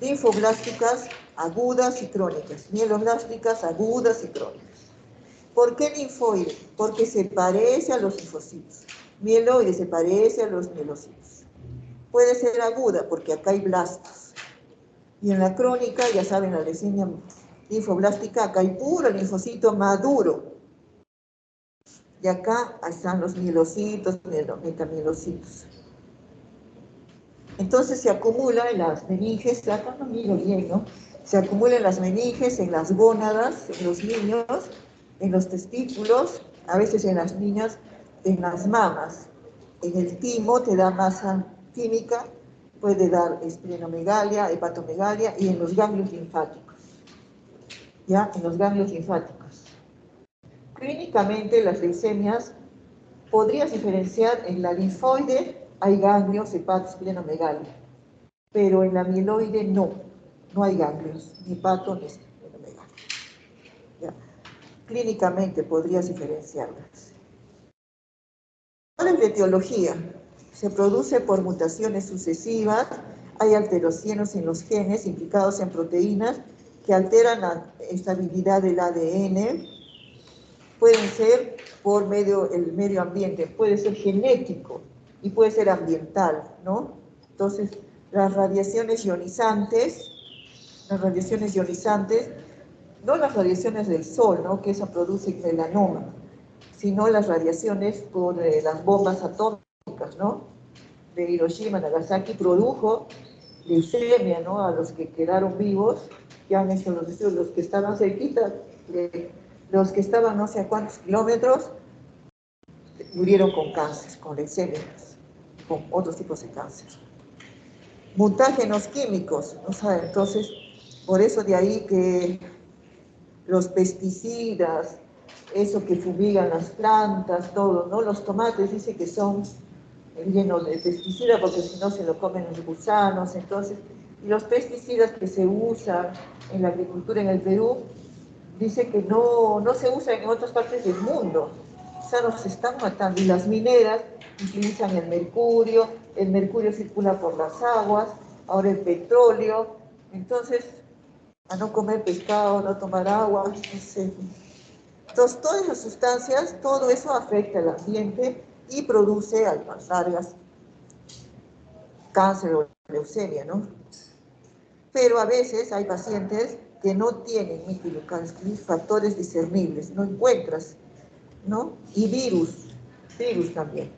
linfoblásticas agudas y crónicas, mieloblásticas agudas y crónicas. ¿Por qué linfoide? Porque se parece a los linfocitos. Mieloide se parece a los mielocitos. Puede ser aguda porque acá hay blastos. Y en la crónica, ya saben, la leucemia linfoblástica, acá hay puro linfocito maduro. Y acá están los mielocitos, metamielocitos. Entonces se acumula en las meninges, acá no miro bien, ¿no? Se acumula en las meninges, en las gónadas, en los niños, en los testículos, a veces en las niñas, en las mamas. En el timo te da masa química, puede dar esplenomegalia, hepatomegalia y en los ganglios linfáticos. ¿Ya? En los ganglios linfáticos. Clínicamente las leucemias podrías diferenciar en la linfoide, hay ganglios, hepato, esplenomegalia, pero en la mieloide no hay ganglios, ni hepato ni esplenomegalia. ¿Ya? Clínicamente podrías diferenciarlas. ¿Cuál es la etiología? Se produce por mutaciones sucesivas, hay alterocenos en los genes implicados en proteínas que alteran la estabilidad del ADN, pueden ser por el medio ambiente, puede ser genético y puede ser ambiental, ¿no? Entonces, las radiaciones ionizantes, no las radiaciones del sol, ¿no? Que eso produce melanoma, sino las radiaciones por las bombas atómicas, ¿no? De Hiroshima, Nagasaki, produjo leucemia, ¿no? A los que quedaron vivos, que han hecho los estudios, los que estaban cerquita, los que estaban no sé a cuántos kilómetros, murieron con cáncer, con leucemia, con otros tipos de cáncer. Mutágenos químicos, ¿no saben? Entonces, por eso de ahí que los pesticidas, eso que fumigan las plantas, todo, ¿no? Los tomates dice que son llenos de pesticidas porque si no se lo comen los gusanos, entonces, y los pesticidas que se usan en la agricultura en el Perú, dice que no se usan en otras partes del mundo, o sea, nos están matando, y las mineras utilizan el mercurio circula por las aguas, ahora el petróleo, entonces, a no comer pescado, no tomar agua, no sé. Entonces, todas esas sustancias, todo eso afecta al ambiente y produce a las largas cáncer o leucemia, ¿no? Pero a veces hay pacientes que no tienen microcáncer, factores discernibles, no encuentras, ¿no? Y virus también.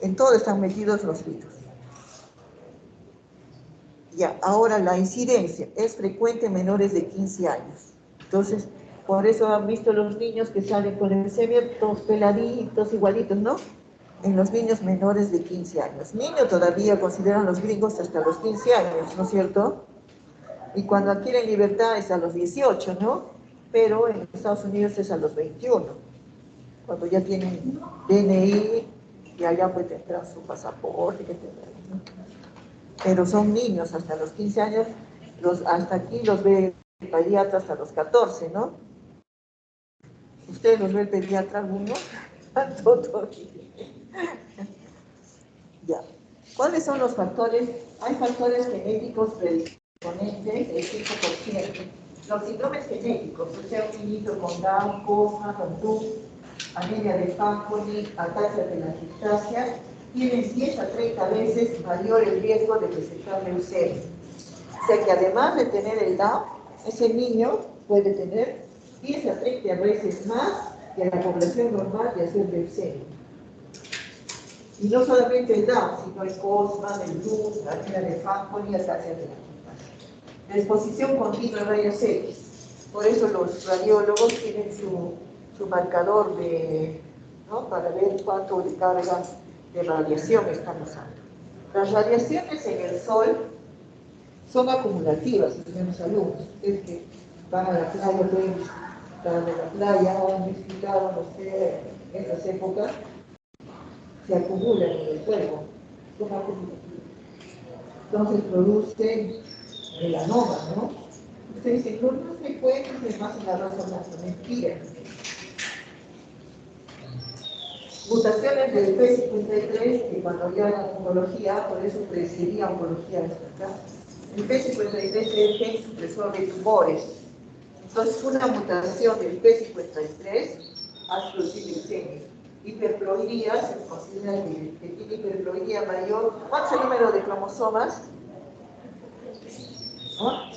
En todo están metidos los virus. Ya, ahora la incidencia es frecuente en menores de 15 años. Entonces, por eso han visto los niños que salen con leucemia, todos peladitos, igualitos, ¿no? En los niños menores de 15 años. Niño todavía consideran los gringos hasta los 15 años, ¿no es cierto? Y cuando adquieren libertad es a los 18, ¿no? Pero en Estados Unidos es a los 21. Cuando ya tienen DNI y allá pues tendrán su pasaporte, que tendrán, ¿no? Pero son niños hasta los 15 años, hasta aquí los ve el pediatra hasta los 14, ¿no? ¿Ustedes los ve el pediatra alguno? Todo. Ya. ¿Cuáles son los factores? Hay factores genéticos predisponentes del 5%. Los síndromes genéticos, o sea, un niñito con Down, coma, Cantú, anemia de Fanconi, ataxia telangiectasia, tienen 10 a 30 veces mayor el riesgo de presentar leucemia. O sea que además de tener el Down, ese niño puede tener 10 a 30 veces más que la población normal de hacer leucemia. Y no solamente el Down, sino el Cosma, el Luz, la hernia de Fanconi y el cáncer de la exposición continua a rayos X. Por eso los radiólogos tienen su marcador ¿no? Para ver cuánto de carga de radiación están usando. Las radiaciones en el Sol son acumulativas, tenemos alumnos. Ustedes que van a la playa, pueden estar en la playa o han visitado, no sé, en esas épocas, se acumulan en el cuerpo. Son acumulativas. Entonces producen melanoma, ¿no? Ustedes dicen, no se puede, se más en la raza blanca. Mentira. Mutaciones del P53, que cuando había oncología, por eso presidiría oncología de esta casa. El P53 es el gen supresor de tumores. Entonces, una mutación del P53 hace producir leucemia. Hiperploidía, se considera que tiene hiperploidía mayor. ¿Cuál es el número de cromosomas? ¿No?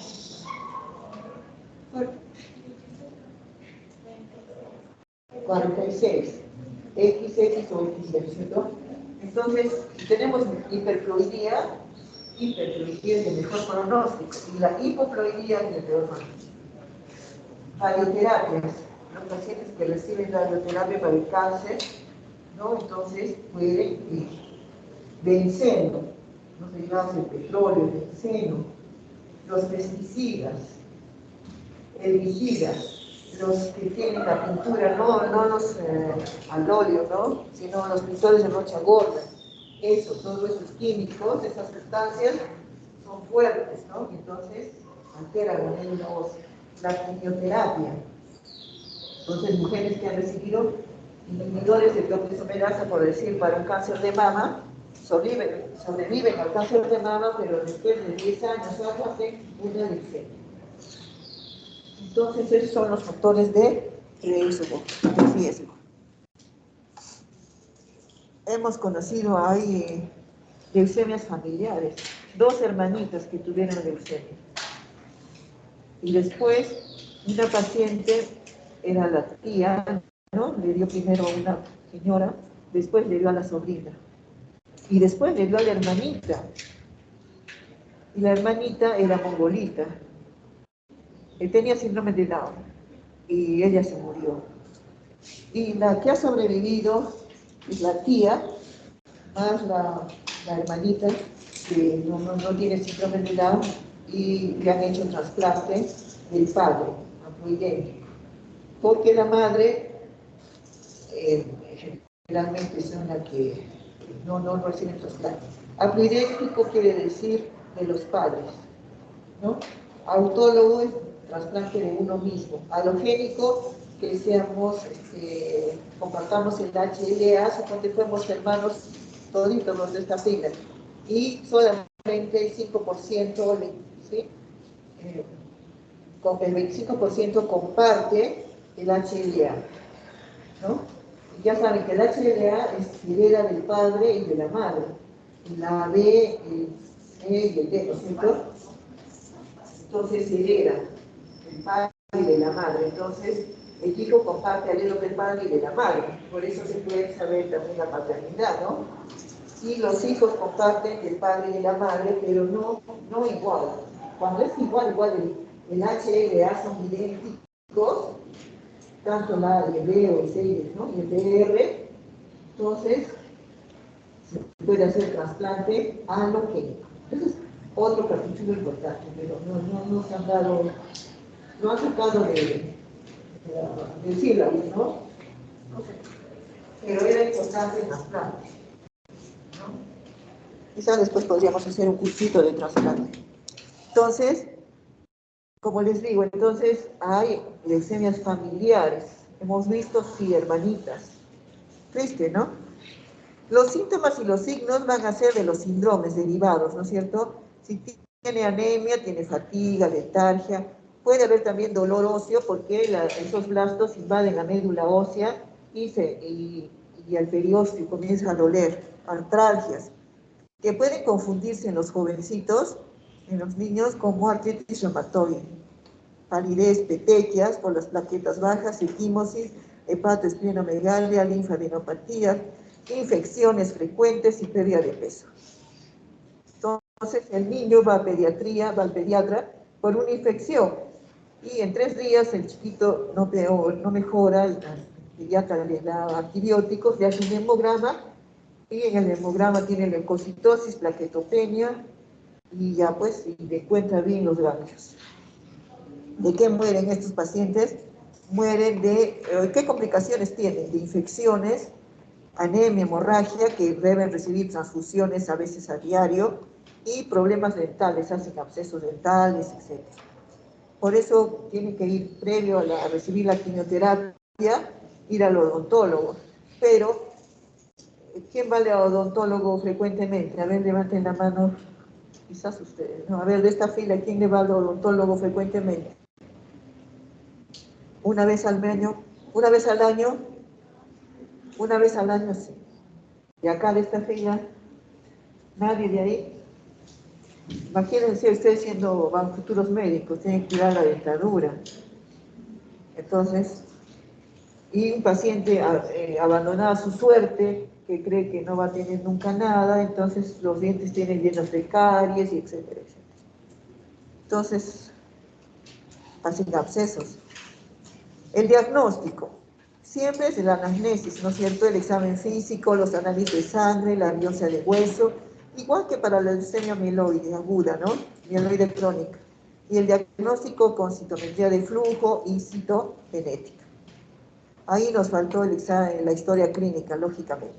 46. XX o XY, ¿cierto? Entonces, si tenemos hiperploidía es el mejor pronóstico y la hipoploidía es el peor pronóstico. Radioterapias. Los pacientes que reciben radioterapia para el cáncer, ¿no? Entonces pueden benceno, nos derivamos del petróleo, el benceno, los pesticidas, herbicidas, los que tienen la pintura, no los al óleo, ¿no? Sino los pintores de rocha gorda. Eso, todos esos químicos, esas sustancias son fuertes, ¿no? Entonces alteran la médula ósea. La quimioterapia. Entonces, mujeres que han recibido inhibidores de topoisomerasa, por decir, para un cáncer de mama, sobreviven al cáncer de mama, pero después de 10 años hacen una leucemia. Entonces, esos son los factores de riesgo. Hemos conocido, hay leucemias familiares, 2 hermanitas que tuvieron leucemia. Y después, una paciente era la tía, ¿no? Le dio primero a una señora, después le dio a la sobrina. Y después le dio a la hermanita. Y la hermanita era mongolita. Tenía síndrome de Down. Y ella se murió. Y la que ha sobrevivido es la tía, más la hermanita, que no tiene síndrome de Down, y le han hecho un trasplante del padre, haploidéntico. Porque la madre, generalmente son las que no reciben trasplante. Haploidéntico quiere decir de los padres, ¿no? Autólogo es trasplante de uno mismo. Alogénico, que seamos, compartamos el HLA, suponte fuimos hermanos toditos los de esta fila, y solamente el 5%, ¿sí? Con el 25% comparte el HLA, ¿no? Y ya saben que el HLA es hereda del padre y de la madre, y la B, el C y el D, ¿no es cierto? Entonces hereda del padre y de la madre. Entonces, el hijo comparte alelos del padre y de la madre. Por eso se puede saber también la paternidad, ¿no? Y los hijos comparten del padre y de la madre, pero no igual. Cuando es igual el HLA son idénticos, tanto la B o el C, ¿no? Y el DR, entonces se puede hacer trasplante alogénico. Entonces, otro capítulo importante, pero no se han dado, no han sacado de decirlo, ¿no? No sé. Pero era importante el trasplante, ¿no? Quizás después podríamos hacer un cursito de trasplante. Entonces, como les digo, entonces hay leucemias familiares. Hemos visto, sí, hermanitas. Triste, ¿no? Los síntomas y los signos van a ser de los síndromes derivados, ¿no es cierto? Si tiene anemia, tiene fatiga, letargia. Puede haber también dolor óseo porque esos blastos invaden la médula ósea y el periósteo comienza a doler. Artralgias, que pueden confundirse en los jovencitos, en los niños, como artritis reumatoide. Palidez, petequias por las plaquetas bajas, equimosis, hepatoesplenomegalia, linfadenopatías, infecciones frecuentes y pérdida de peso. Entonces, el niño va a pediatría, va al pediatra por una infección y en 3 días el chiquito no mejora, el pediatra le da antibióticos, le hace un hemograma y en el hemograma tiene leucocitosis, plaquetopenia y ya pues y le encuentra bien los ganglios. ¿De qué mueren estos pacientes? Mueren de, ¿qué complicaciones tienen? De infecciones, anemia, hemorragia, que deben recibir transfusiones a veces a diario, y problemas dentales, hacen abscesos dentales, etc. Por eso tienen que ir previo a recibir la quimioterapia, ir al odontólogo. Pero, ¿quién va al odontólogo frecuentemente? A ver, levanten la mano, quizás ustedes, ¿no? A ver, de esta fila, ¿quién le va al odontólogo frecuentemente? ¿Una vez al año? ¿Una vez al año? Una vez al año, sí. Y acá de esta fila, nadie de ahí. Imagínense ustedes van futuros médicos, tienen que cuidar la dentadura. Entonces, y un paciente abandonado a su suerte, que cree que no va a tener nunca nada, entonces los dientes tienen llenos de caries, y etcétera, etcétera. Entonces, hacen abscesos. El diagnóstico. Siempre es la anamnesis, ¿no es cierto? El examen físico, los análisis de sangre, la biopsia de hueso, igual que para la leucemia mieloide aguda, ¿no? Mieloide crónica. Y el diagnóstico con citometría de flujo y citogenética. Ahí nos faltó el examen, la historia clínica, lógicamente.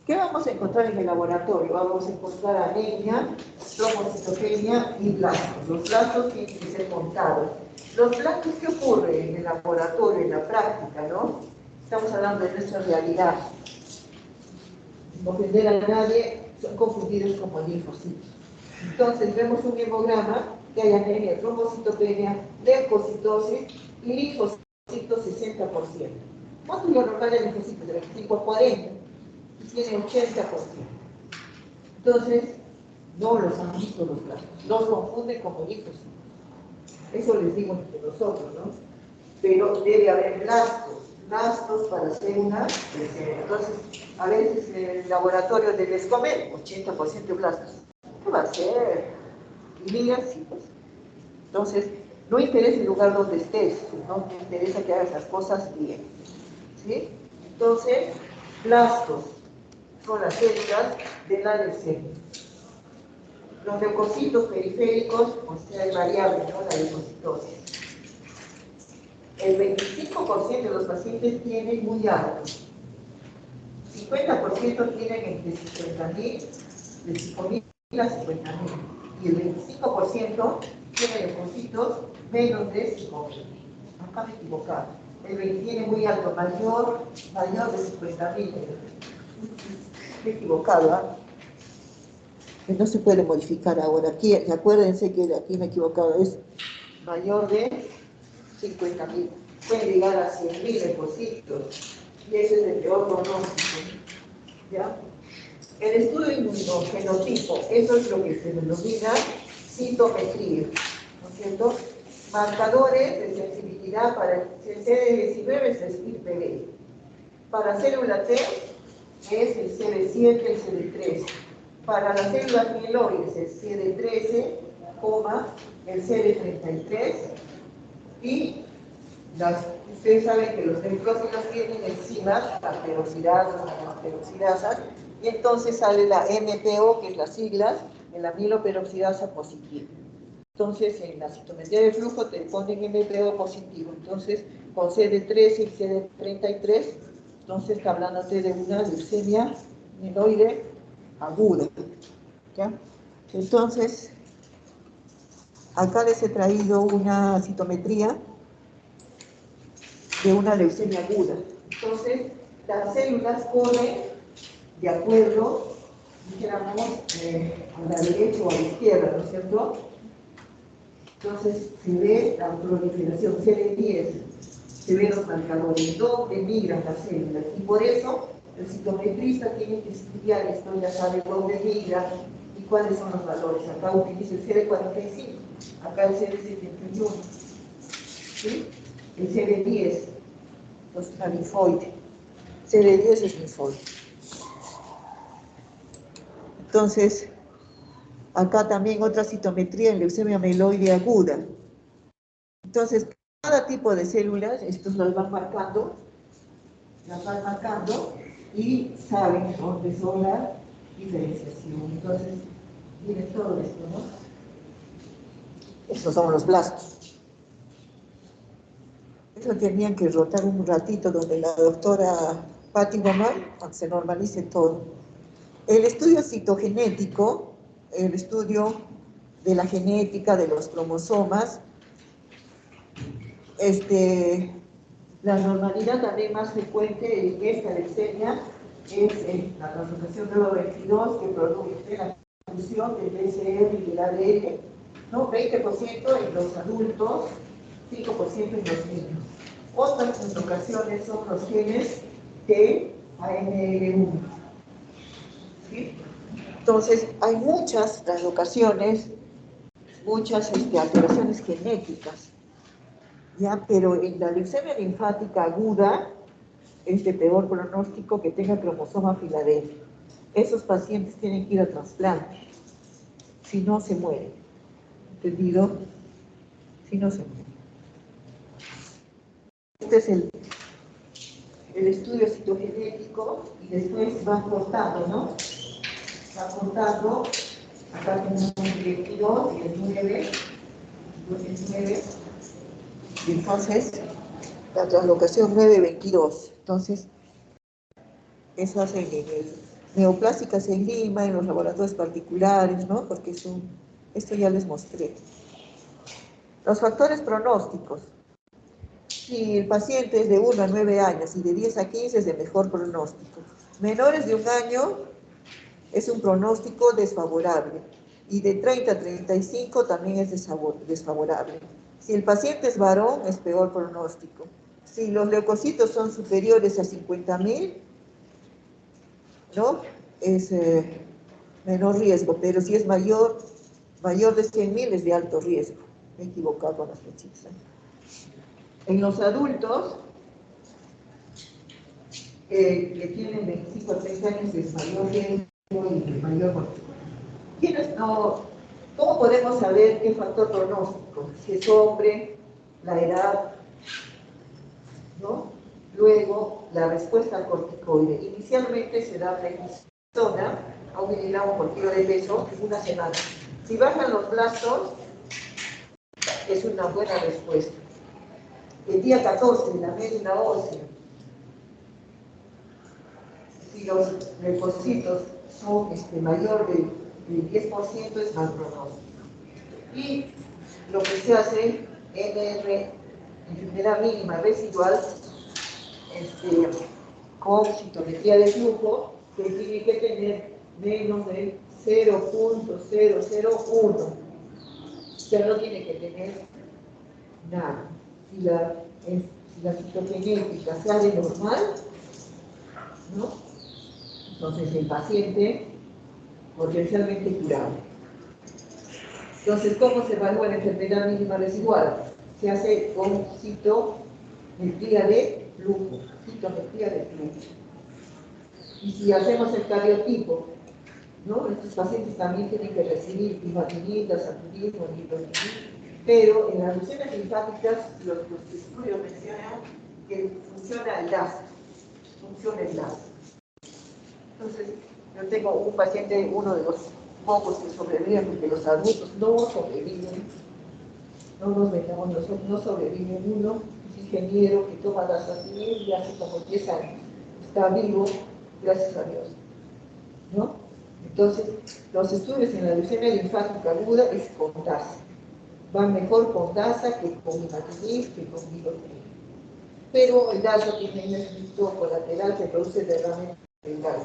¿Qué vamos a encontrar en el laboratorio? Vamos a encontrar anemia, trombocitopenia y blastos. Los blastos tienen que ser contados. Los blastos, ¿qué ocurre en el laboratorio, en la práctica, no? Estamos hablando de nuestra realidad. Sin ofender a nadie, son confundidos como linfocitos. Entonces, vemos un hemograma que hay anemia, trombocitopenia, leucocitosis y linfocitos 60%. ¿Cuánto es lo normal de linfocitos? De 25 a 40. Tiene 80%. Entonces, no los han visto los blastos, los confunden como linfocitos. Eso les digo entre nosotros, ¿no? Pero debe haber blastos para células. Entonces, a veces en el laboratorio de les comen 80% de blastos. ¿Qué va a hacer? Y digan, sí, pues. Entonces, no interesa el lugar donde estés, no te interesa que hagas las cosas bien. ¿Sí? Entonces, blastos son las células de la leucemia. Los leucocitos periféricos, o sea, es variable, ¿no? La leucocitosis. El 25% de los pacientes tienen muy alto. 50% tienen entre 50.000, de 5.000 a 50.000. Y el 25% tiene leucocitos menos de 5.000. Nunca me he equivocado. El 20 tiene muy alto, mayor de 50.000. Me he equivocado, ¿ah? Que no se puede modificar ahora. Aquí, acuérdense que aquí me he equivocado, es mayor de 50.000. Puede llegar a 100.000 leucocitos. Y ese es el peor pronóstico. ¿Ya? El estudio inmunogenotipo, eso es lo que se denomina citometría, ¿no es cierto? Marcadores de sensibilidad para el CD19 es el IPV. Para célula T es el CD7, el CD13. Para las células mieloides, el CD13, el CD33 y ustedes saben que los neutrófilos tienen enzimas, las peroxidasas, las peroxidasas, y entonces sale la MPO, que es las siglas de la mieloperoxidasa positiva. Entonces, en la citometría de flujo te ponen MPO positivo. Entonces, con CD13 y CD33, entonces está hablándote de una leucemia mieloide aguda. ¿Ya? Entonces, acá les he traído una citometría de una leucemia aguda. Entonces, las células corren de acuerdo, dijéramos, a la derecha o a la izquierda, ¿no es cierto? Entonces, se ve la proliferación, CD10, se ven los marcadores, dónde migran las células. Y por eso, el citometrista tiene que estudiar esto, ya sabe dónde migran y cuáles son los valores. Acá utiliza el CD45, acá el CD71. ¿Sí? El CD10, los linfoide. CD10 es linfoide. Entonces, acá también otra citometría en leucemia mieloide aguda. Entonces, cada tipo de células, estos las van marcando y saben dónde son la diferenciación. Entonces, miren todo esto, ¿no? Estos son los blastos. Eso tenían que rotar un ratito donde la doctora Patti Gomán se normalice todo. El estudio citogenético, el estudio de la genética de los cromosomas, la normalidad también más frecuente en esta leucemia es la translocación número 22 que produce la fusión del PCR y del ADN, ¿no? 20% en los adultos, 5% en los niños. Otras translocaciones son los genes T a NR1. ¿Sí? Entonces, hay muchas translocaciones, muchas alteraciones genéticas. ¿Ya? Pero en la leucemia linfática aguda es de peor pronóstico que tenga cromosoma Filadelfia. Esos pacientes tienen que ir a trasplante, si no se mueren. ¿Entendido? Si no se mueren. Este es el estudio citogenético y después van cortando, ¿no? Van cortando, acá tenemos el 22 y el 9, y entonces la translocación 9-22. Entonces, eso hacen en el neoplásicas en Lima, en los laboratorios particulares, ¿no? Porque esto ya les mostré. Los factores pronósticos. Si el paciente es de 1 a 9 años y de 10 a 15 es de mejor pronóstico. Menores de 1 año es un pronóstico desfavorable. Y de 30 a 35 también es desfavorable. Si el paciente es varón, es peor pronóstico. Si los leucocitos son superiores a 50.000, ¿no? Es menor riesgo, pero si es mayor de 100.000 es de alto riesgo. Me he equivocado con las flechitas. En los adultos que tienen 25 a 30 años es mayor riesgo y mayor mortalidad. ¿Quiénes no? ¿Cómo podemos saber qué factor pronóstico? Si es hombre, la edad, ¿no? Luego, la respuesta al corticoide. Inicialmente se da prednisona a 1 miligramo por kilo de peso en 1 semana. Si bajan los blastos, es una buena respuesta. El día 14, la médula ósea. Si los leucocitos son mayor del 10%, es mal pronóstico. Y lo que se hace, NR, enfermedad mínima residual, con citometría de flujo, que tiene que tener menos de 0.001. O sea, no tiene que tener nada. Si la citogenética sale normal, ¿no? Entonces el paciente potencialmente curable. Entonces, ¿cómo se evalúa la enfermedad mínima residual? Se hace con citometría de flujo. Y si hacemos el cariotipo, ¿no? Estos pacientes también tienen que recibir imatinib, dasatinib, pero en las leucemias linfáticas los estudios mencionan que funciona el DAS. Entonces, yo tengo un paciente, uno de los pocos que sobreviven, porque los adultos no sobreviven, no nos metamos nosotros, no sobrevive uno, es ingeniero que toma dasatinib y hace como 10 años, está vivo, gracias a Dios, ¿no? Entonces, los estudios en la leucemia linfática aguda es con DASA, van mejor con DASA que con imatinib, que con vilotinib. Pero el DASA tiene un efecto colateral que produce derrame pleural.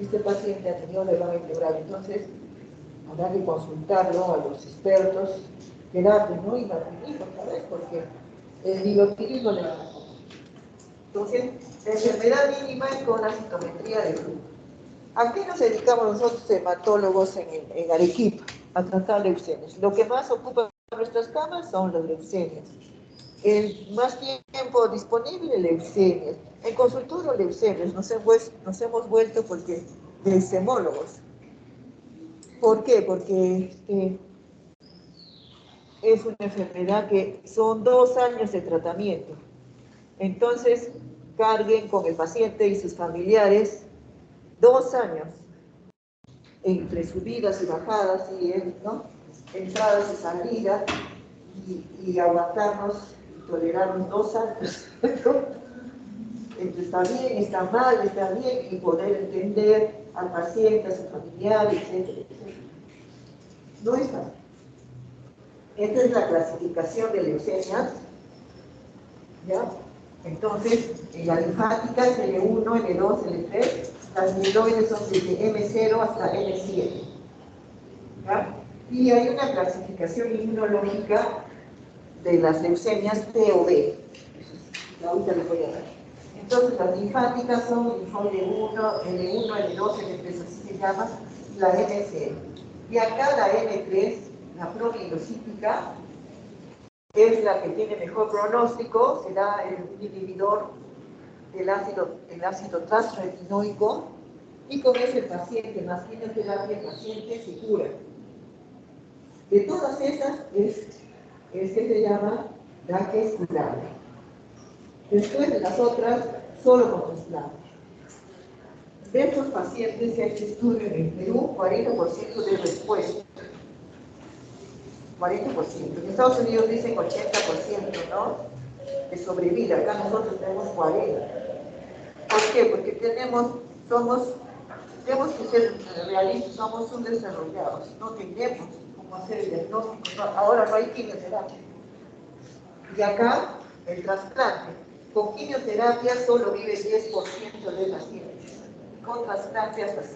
Este paciente ha tenido derrame pleural, entonces habrá que consultarlo a los expertos, que darle, ¿no? Imatinib otra vez, porque el vilotinib no le va a dar. Entonces, la enfermedad mínima es con la citometría de flujo. ¿A qué nos dedicamos nosotros, hematólogos en Arequipa? A tratar leucemias. Lo que más ocupa nuestras camas son las leucemias. El más tiempo disponible, leucemias. En consultorio leucemias nos hemos vuelto porque leucemólogos. ¿Por qué? Porque es una enfermedad que son 2 años de tratamiento. Entonces, carguen con el paciente y sus familiares 2 años entre subidas y bajadas, ¿no? Entradas y salidas, y aguantarnos y tolerarnos 2 años. Entre está bien, está mal, está bien, y poder entender al paciente, a su familiar, etcétera, etcétera. No es fácil. Esta es la clasificación de leucemias, ¿ya? Entonces, en la linfática es L1, L2, L3, las mieloides son desde M0 hasta M7, ¿ya? Y hay una clasificación inmunológica de las leucemias T o B. Ahorita les voy a dar. Entonces, las linfáticas son linfoide 1, L1, L2, L3, así se llama, la M0. Y acá la M3, la promielocítica, es la que tiene mejor pronóstico, será el inhibidor del ácido transretinoico, y con ese el paciente, más quimioterapia, el paciente se cura. De todas esas, es que se llama la que es curable. Después de las otras, solo con trasplante. De estos pacientes se ha hecho estudio en el Perú, 40% de respuesta. 40%. En Estados Unidos dicen 80%, ¿no? De sobrevida. Acá nosotros tenemos 40%. ¿Por qué? Porque tenemos que ser realistas, somos subdesarrollados. No tenemos cómo hacer el diagnóstico. No, ahora no hay quimioterapia. Y acá, el trasplante. Con quimioterapia solo vive 10% de pacientes. Con trasplante hasta 50%.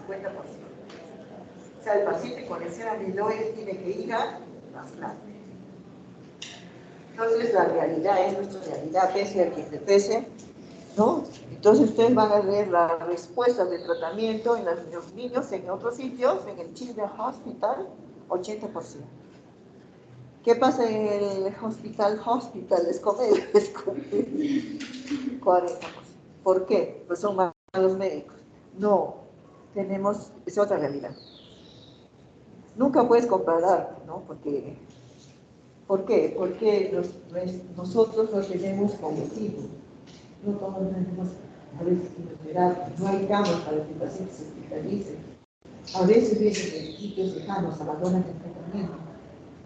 O sea, el paciente con leucemia amiloide tiene que ir a trasplante. Entonces, la realidad es nuestra realidad, pese a quien le pese, ¿no? Entonces, ustedes van a ver las respuestas de tratamiento en los niños en otros sitios, en el Children's Hospital, 80%. ¿Qué pasa en el hospital? Es comer, 40%. ¿Por qué? Pues son malos médicos. No, es otra realidad. Nunca puedes comparar, ¿no? ¿Por qué? Porque nosotros no tenemos cometido. No todos tenemos a veces quimioterapia, no hay camas para que el paciente se hospitalice. A veces vienen de sitios lejanos, abandonan el tratamiento.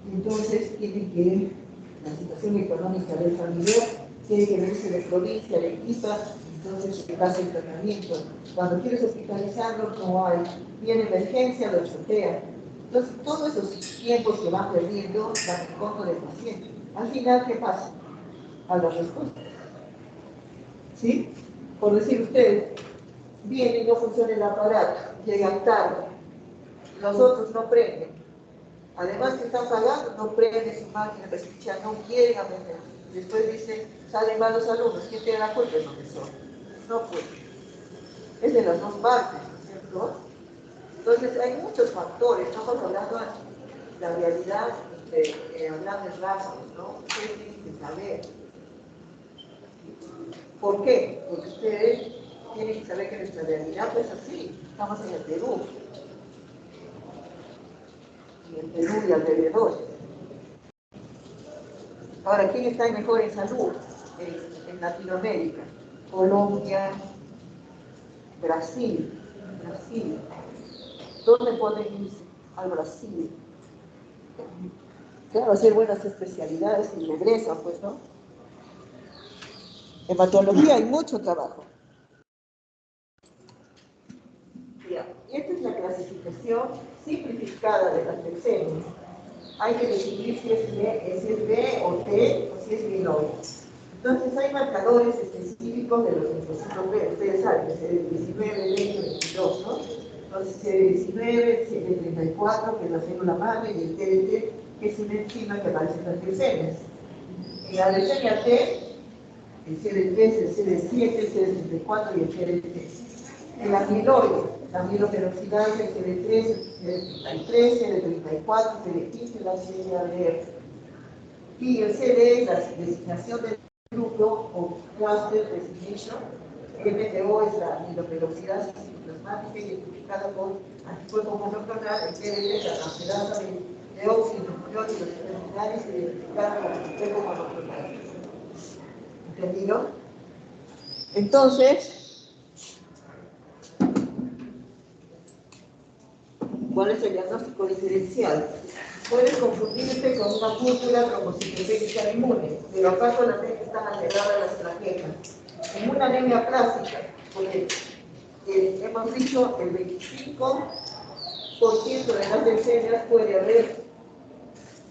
Y entonces la situación económica del familiar tiene que verse de provincia, de equipa, entonces se pasa el tratamiento. Cuando quieres hospitalizarlo, no hay. Viene emergencia, lo chotea. Entonces, todos esos tiempos que van perdiendo van en contra del paciente. Al final, ¿qué pasa? A las respuestas. ¿Sí? Por decir ustedes, viene y no funciona el aparato, llegan tarde, los otros no prenden. Además que están pagando, no prenden su máquina de escuchar, no quieren aprender. Después dicen, salen malos alumnos, ¿quién tiene la culpa? El profesor. No puede. Es de las dos partes, ¿no es cierto? Entonces hay muchos factores, estamos hablando de la realidad de grandes rasgos, ¿no? Ustedes tienen que saber. ¿Por qué? Porque ustedes tienen que saber que nuestra realidad es así. Estamos en el Perú. En el Perú y alrededor. Ahora, ¿quién está mejor en salud? En Latinoamérica. Colombia, Brasil. ¿Dónde pueden irse? Al Brasil. Claro, hacer buenas especialidades y regresan, pues, ¿no? En hematología hay mucho trabajo. Y esta es la clasificación simplificada de las leucemias. Hay que decidir si es B o T o si es mieloide. Entonces hay marcadores específicos de los linfocitos B. Ustedes saben que CD19, 20, 22, ¿no? Entonces CD19, CD34, que es la célula madre, y el TDT, que es una enzima que aparece en las leucemias. En la leucemia T, el CD3, el CD7, el CD34 y el TDT. El amiloide, la mieloperoxidasa, el CD3, el CD33, el CD34, el CD15, la CDADR. Y el CD es la designación del grupo o cluster designation MTO es la amiloperoxidasa citoplasmática identificada por anticuerpo monoclonal, el PDL es la transferasa de oxinucleótidos terminales identificada por anticuerpo monoclonal. ¿Entendido? Entonces, ¿cuál es el diagnóstico diferencial? Puede confundirse con una púrpura trombocitopénica inmune, pero acá solamente están alteradas las plaquetas. En una anemia plástica, porque hemos dicho el 25% de las leucemias puede haber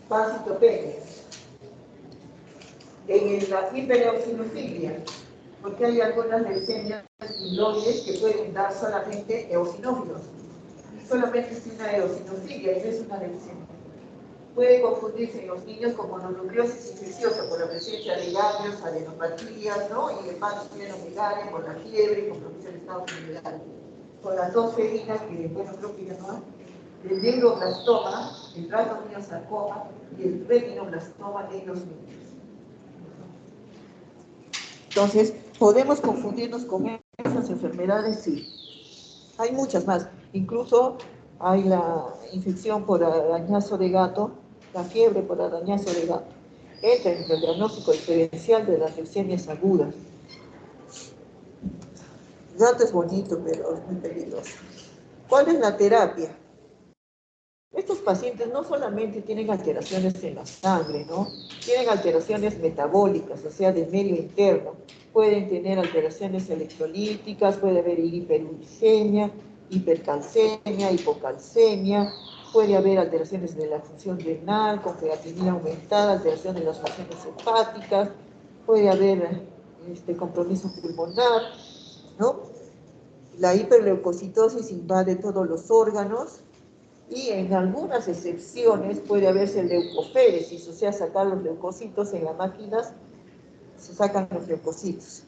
pancitopenia. En la hipereosinofilia, porque hay algunas leucemias mieloides que pueden dar solamente eosinófilos. Solamente es una eosinofilia y no es una leucemia. Puede confundirse en los niños con mononucleosis infecciosa por la presencia de ganglios, adenopatías, ¿no? Y hepatomegalia por la fiebre y compromiso del estado general. Con la tos ferina, que bueno, creo que ya no, el neuroblastoma, el draconiosarcoma y el retinoblastoma en los niños. Entonces, ¿podemos confundirnos con esas enfermedades? Sí. Hay muchas más. Incluso hay la infección por arañazo de gato, la fiebre por arañazo de gato. Entra en el diagnóstico diferencial de las leucemias agudas. El gato es bonito, pero es muy peligroso. ¿Cuál es la terapia? Estos pacientes no solamente tienen alteraciones en la sangre, ¿no? Tienen alteraciones metabólicas, o sea, del medio interno. Pueden tener alteraciones electrolíticas, puede haber hiperuricemia, hipercalcemia, hipocalcemia, puede haber alteraciones de la función renal, con creatinina aumentada, alteración de las funciones hepáticas, puede haber compromiso pulmonar, ¿no? La hiperleucocitosis invade todos los órganos, y en algunas excepciones puede haberse leucoféresis, o sea, sacar los leucocitos en las máquinas, se sacan los leucocitos.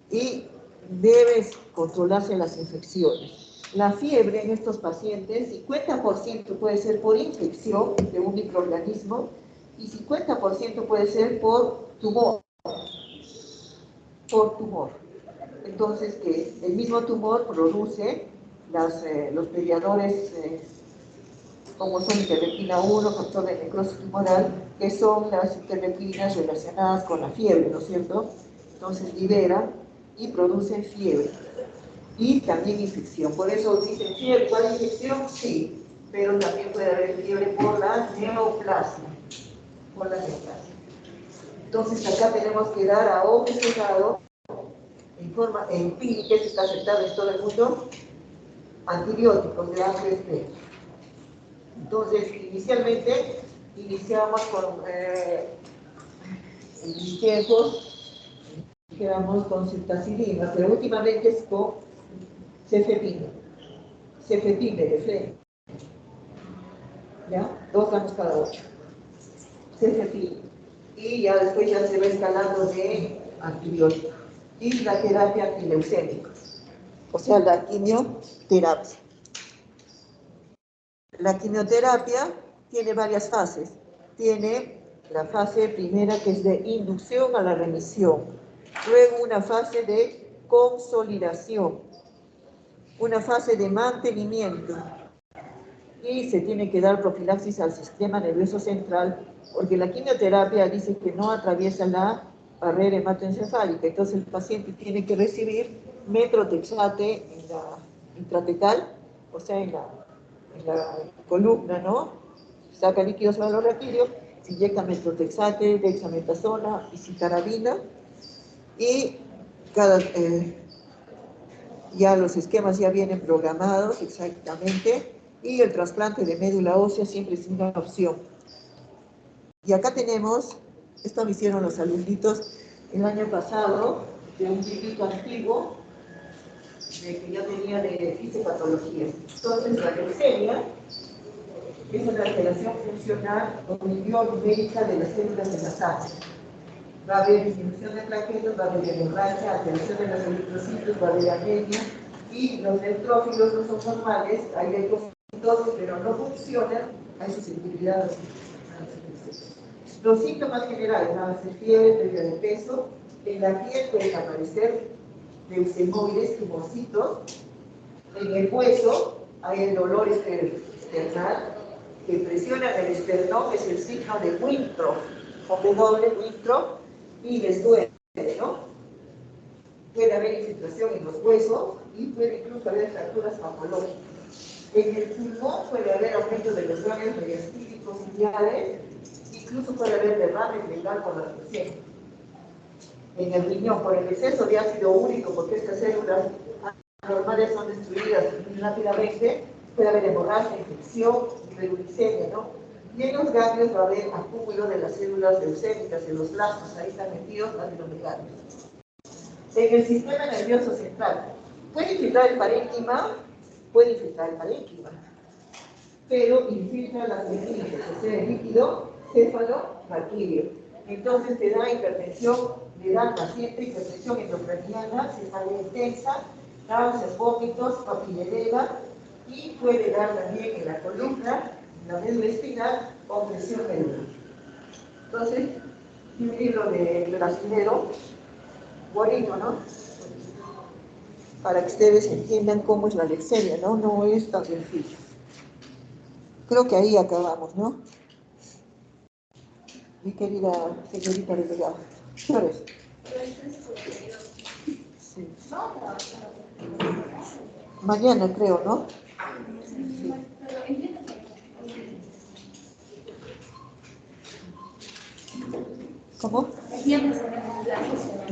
Y deben controlarse las infecciones. La fiebre en estos pacientes, 50% puede ser por infección de un microorganismo y 50% puede ser por tumor. Entonces, que el mismo tumor produce los mediadores como son interleuquina 1, factor de necrosis tumoral, que son las interleuquinas relacionadas con la fiebre, ¿no es cierto? Entonces libera y produce fiebre. Y también infección. Por eso dicen fiebre, ¿cuál infección? Sí, pero también puede haber fiebre por la neoplasia. Entonces acá tenemos que dar a ojo cerrado, en forma empírica, que está aceptado en todo el mundo, antibióticos de amplio espectro. Entonces, inicialmente, iniciamos con en mis tiempos, quedamos con ceftaxilina, pero últimamente es con cefepime de frente. ¿Ya? 2 gramos cada 8. Cefepime. Y ya después ya se va escalando de antibióticos. Y la terapia antileucémica, o sea, la quimioterapia. La quimioterapia tiene varias fases. Tiene la fase primera, que es de inducción a la remisión. Luego una fase de consolidación. Una fase de mantenimiento. Y se tiene que dar profilaxis al sistema nervioso central, porque la quimioterapia dice que no atraviesa la barrera hematoencefálica. Entonces el paciente tiene que recibir metrotexate en la intratecal, o sea, en la columna, ¿no? Saca líquidos valoratios, inyecta metrotexate, dexametasona y citarabina, y ya los esquemas ya vienen programados exactamente, y el trasplante de médula ósea siempre es una opción. Y acá tenemos, esto me hicieron los alumnitos el año pasado, de un librito antiguo, que ya tenía de fisiopatología. Entonces, la leucemia es una alteración funcional o numérica de las células de la sangre. Va a haber disminución de plaquetas, va a haber hemorragia, alteración de los eritrocitos, va a haber anemia, y los neutrófilos no son normales, hay leucocitosis, pero no funcionan, hay susceptibilidad a los síntomas generales van a ser fiebre, pérdida de peso, en la piel pueden aparecer leucemoides, tumorcitos. En el hueso hay el dolor esternal que presiona el esternón, es el signo de Winthrop, con W, Winthrop, y les duele, ¿no? Puede haber infiltración en los huesos y puede incluso haber fracturas patológicas. En el pulmón puede haber aumento de los ganglios mediastínicos ciliares, incluso puede haber derrame renal por la presión. En el riñón, por el exceso de ácido úrico, porque estas células anormales son destruidas muy rápidamente, puede haber hemorragia, infección, hiperuricemia, ¿no? Y en los ganglios va a haber acúmulo de las células leucémicas, de los blastos, ahí están metidos adenoganglios. En el sistema nervioso central, puede infiltrar el parénquima, pero infiltra las membrinas, o sea, el líquido céfalo-raquídeo. Entonces te da hipertensión, le da al paciente hipertensión endocraniana, cefalea intensa, náuseas, vómitos, papilledema, y puede dar también en la columna, en la médula espinal, compresión medular. Entonces, un libro de brasilero, bonito, ¿no? Para que ustedes entiendan cómo es la leucemia, ¿no? No es tan sencillo. Creo que ahí acabamos, ¿no? Mi querida señorita delegada. ¿Qué hora es? Sí. Mañana creo, ¿no? Sí. ¿Cómo?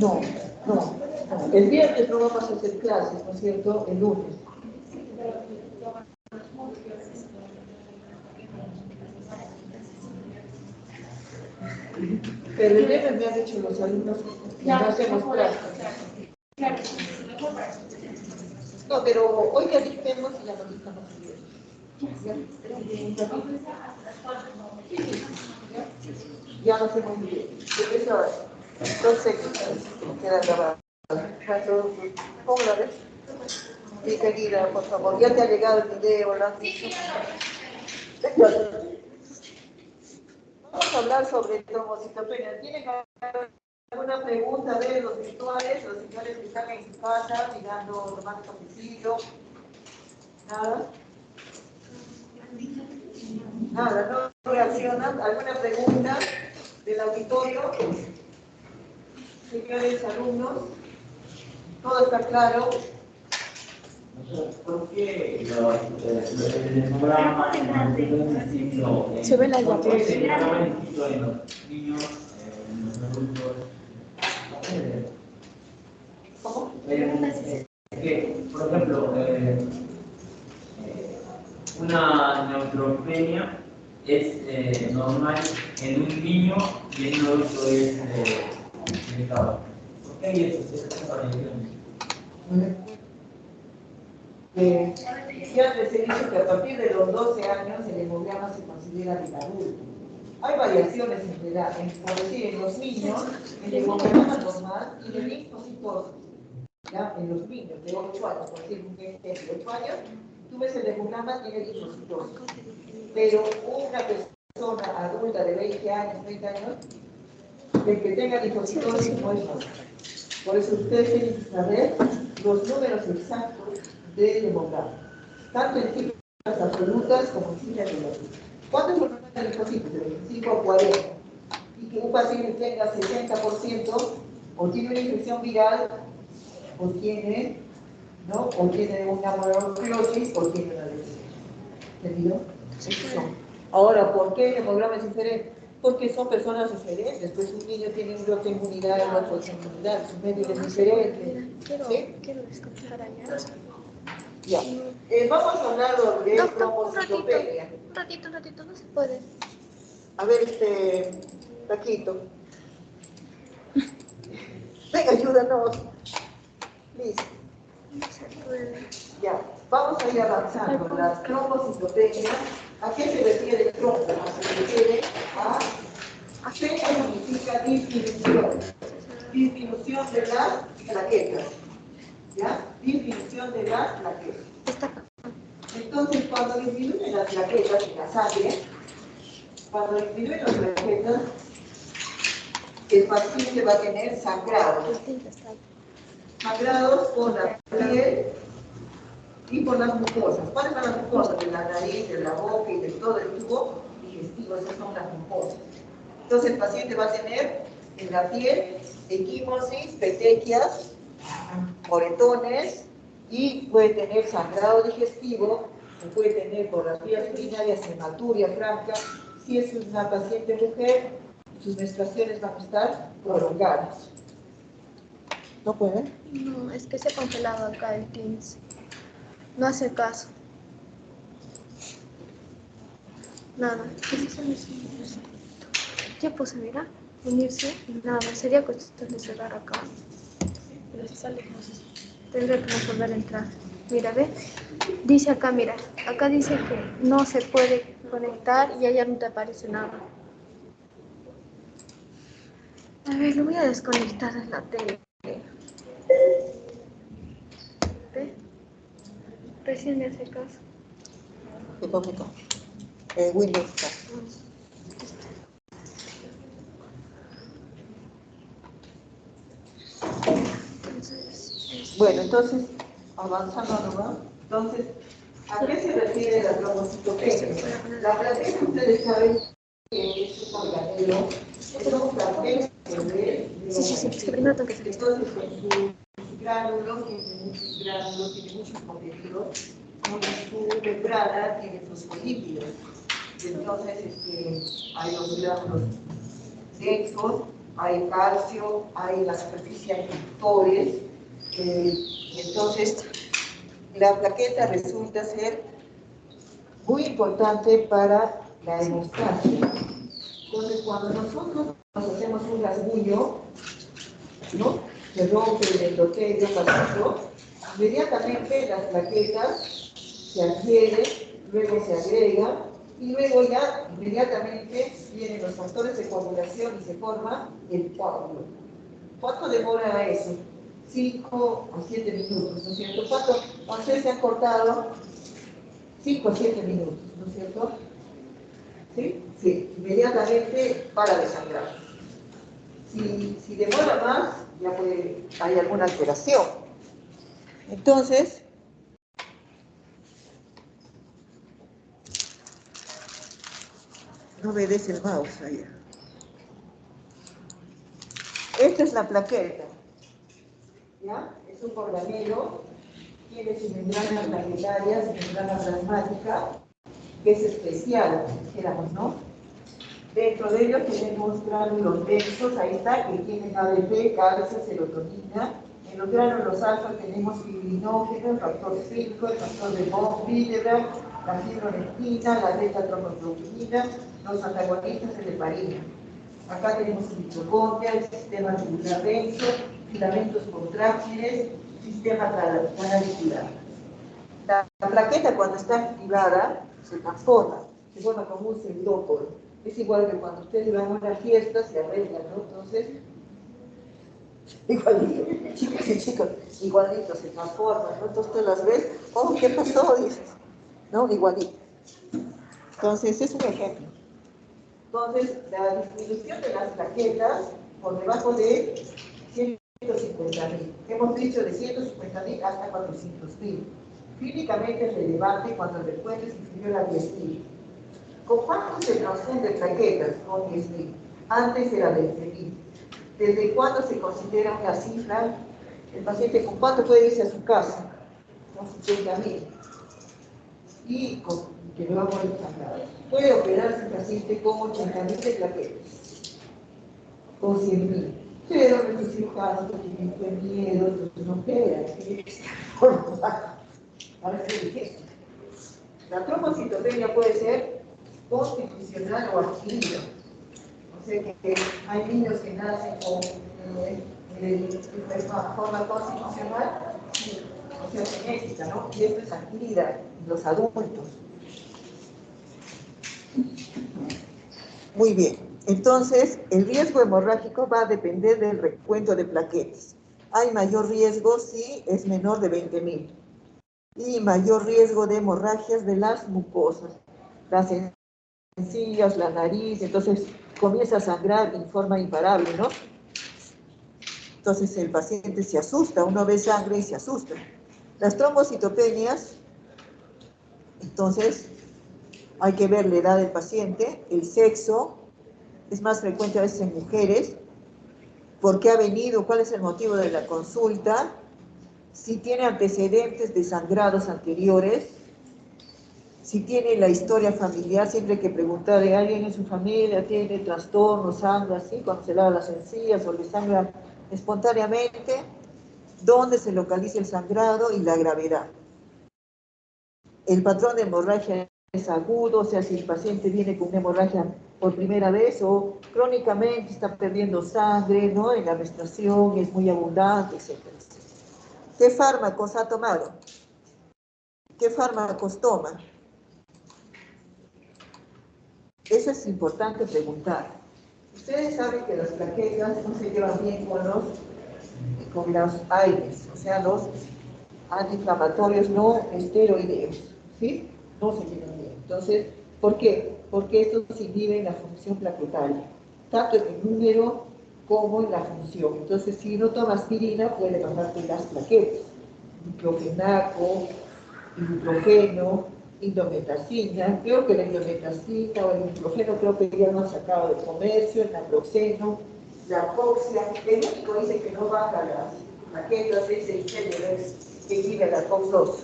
No, no, no. El viernes no vamos a hacer clases, ¿no es cierto? El lunes. Pero el viernes me han dicho los alumnos que no hacemos prácticas. No, pero hoy ya dictemos y ya lo dictamos el viernes. Ya no hacemos bien. Eso, entonces, queda grabado. Póngale. Mi querida, por favor, ya te ha llegado el video, ¿lo has visto? Vamos a hablar sobre trombocitopenia. ¿Tienen alguna pregunta de los virtuales, los señores que están en su casa mirando Romano Domicilio? ¿Nada? Nada, no reaccionan. ¿Alguna pregunta del auditorio? Señores alumnos, ¿todo está claro?
¿Por qué el programa
se ve la
¿por qué se graba distinto en los niños, en los adultos?
¿Cómo?
Que, por ejemplo, una neutropenia es normal en un niño y en un adulto es delicado. ¿Por qué hay esas variaciones?
Ya les he dicho que a partir de los 12 años el hemograma se considera del adulto. Hay variaciones en edad, por decir, en los niños, el hemograma normal y el linfocitosis. ¿Ya? En los niños de 8 años, por decir, un niño de 8 años, tú ves el hemograma tiene linfocitosis. Pero una persona adulta de 20 años, 30 años, el que tenga linfocitosis no es normal. Por eso ustedes tienen que saber los números exactos del hemograma, tanto en cifras absolutas como en cifras relativas. ¿Cuánto es el número de linfocitos? De 25 a 40. Y que un paciente tenga 60%, o tiene una infección viral, o tiene, ¿no? O tiene una monoclosis, o tiene una lesión. ¿Entendido? Ahora, ¿por qué el hemograma es diferente? Porque son personas diferentes. Pues un niño tiene un bloque de inmunidad, el otro es inmunidad, su medio es diferente. ¿Sí?
Quiero escuchar allá.
Ya. Vamos a hablar de trombocitopenia.
Un ratito, no se puede.
A ver, Taquito. Venga, ayúdanos. Listo.
No se puede.
Ya. Vamos a ir avanzando. La trombocitopenia, ¿a qué se refiere el trombo? Se refiere a... ¿Qué significa disminución? Disminución de las plaquetas. ¿Ya? Disminución de las plaquetas. Entonces, cuando disminuyen las plaquetas en la sangre, el paciente va a tener sangrado. sangrados por la piel y por las mucosas. ¿Cuáles son las mucosas? De la nariz, de la boca y de todo el tubo digestivo, esas son las mucosas. Entonces el paciente va a tener en la piel equimosis, petequias, moretones y puede tener sangrado digestivo, o puede tener por las vías urinarias hematuria franca. Si es una paciente mujer, sus menstruaciones van a estar prolongadas. ¿No puede?
No, es que se ha congelado acá el 15. No hace caso. Nada. Ya puse, mira, unirse y nada. Sería cuestión de cerrar acá. Pero si sale, no sé. Tendré que volver a entrar. Mira, ve. Dice acá, mira. Acá dice que no se puede conectar y allá no te aparece nada. A ver, lo voy a desconectar de la tele. ¿Ve? Recién me hace caso.
¿Qué cómico? Windows. Bueno, entonces, avanzando, ¿no? Entonces, ¿a qué se refiere la trombocitopenia? La plaqueta, ustedes saben que es un organelo, es un fragmento
Sí, es que primero tengo que hacer esto.
entonces, en sus gránulos, tiene muchos contenidos, en su membrana tiene fosfolípidos. Entonces, hay los gránulos densos, hay calcio, hay en la superficie hay inductores. Entonces, la plaqueta resulta ser muy importante para la hemostasia. Entonces, cuando nosotros nos hacemos un rasguño, ¿no? Se rompe el endotelio pasito, inmediatamente las plaquetas se adhieren, luego se agregan y luego ya inmediatamente vienen los factores de coagulación y se forma el coágulo. ¿Cuánto demora eso? 5 a 7 minutos, ¿no es cierto? ¿Cuánto? Ustedes se han cortado 5 a 7 minutos, ¿no es cierto? ¿Sí? Sí, inmediatamente para de sangrar. Si demora más, ya hay alguna alteración. Entonces, no obedece el mouse ahí. Esta es la plaqueta. ¿Ya? Es un organelo, tiene su membrana plaquetaria, su membrana plasmática, que es especial, dijéramos, ¿no? Dentro de ellos tenemos gránulos densos, ahí está, que tienen ADP, calcio, serotonina. En los gránulos alfa tenemos fibrinógeno, el factor 5, el factor de von Willebrand, la fibronectina, la beta-trombopropina, los antagonistas de la heparina. Acá tenemos mitocondria, el sistema tubular denso, filamentos contráctiles, sistema canalicular. La plaqueta cuando está activada se transforma, se forma como un pseudóporo. Es igual que cuando ustedes van a una fiesta, se arreglan, ¿no? Entonces, igualito, chicas y chicos, igualito se transforman, ¿no? Entonces tú las ves, oh, ¿qué pasó? Dices, ¿no? Igualito. Entonces, es un ejemplo. Entonces, la disminución de las plaquetas por debajo de 150.000. Hemos dicho de 150.000 hasta 400.000. Clínicamente es relevante cuando el descuento es inferior a 10.000. ¿Con cuánto se transfunde plaquetas? Con 10.000. Antes era 20.000. ¿Desde cuándo se considera una cifra? El paciente con cuánto puede irse a su casa? Con 50.000. Y que no va a morir sangrado. Puede operarse el paciente con 80.000 de plaquetas. Con 100.000. Pero nuestros cirujanos tienen miedo, entonces no operan. Ahora es difícil. La trombocitopenia puede ser constitucional o adquirida. O sea que hay niños que nacen con forma constitucional, o sea, genética, ¿no? Y esto es adquirida en los adultos. Muy bien. Entonces, el riesgo hemorrágico va a depender del recuento de plaquetas. Hay mayor riesgo si es menor de 20.000. Y mayor riesgo de hemorragias de las mucosas. Las encías, la nariz, entonces comienza a sangrar en forma imparable, ¿no? Entonces el paciente se asusta, uno ve sangre y se asusta. Las trombocitopenias, entonces hay que ver la edad del paciente, el sexo, es más frecuente a veces en mujeres, por qué ha venido, cuál es el motivo de la consulta, si tiene antecedentes de sangrados anteriores, si tiene la historia familiar, siempre hay que preguntarle, ¿alguien en su familia tiene trastornos, sangra así, cuando se lava las encías o le sangra espontáneamente? ¿Dónde se localiza el sangrado y la gravedad? El patrón de hemorragia es agudo, o sea, si el paciente viene con una hemorragia por primera vez o crónicamente está perdiendo sangre, ¿no? En la menstruación es muy abundante, etc. ¿Qué fármacos ha tomado? ¿Qué fármacos toma? Eso es importante preguntar. Ustedes saben que las plaquetas no se llevan bien con los AINES, o sea, los antiinflamatorios no esteroideos, ¿sí? No se llevan bien. Entonces, ¿por qué? Porque estos inhiben la función plaquetaria, tanto en el número como en la función. Entonces, si no toma aspirina, puede bajarte las plaquetas. Diclofenaco, ibuprofeno, indometacina, creo que la indometacina o el ibuprofeno creo que ya lo han sacado del comercio, el naproxeno, la apoxia, el único dice que no baja las plaquetas es el CDS, que inhibe la COX-2,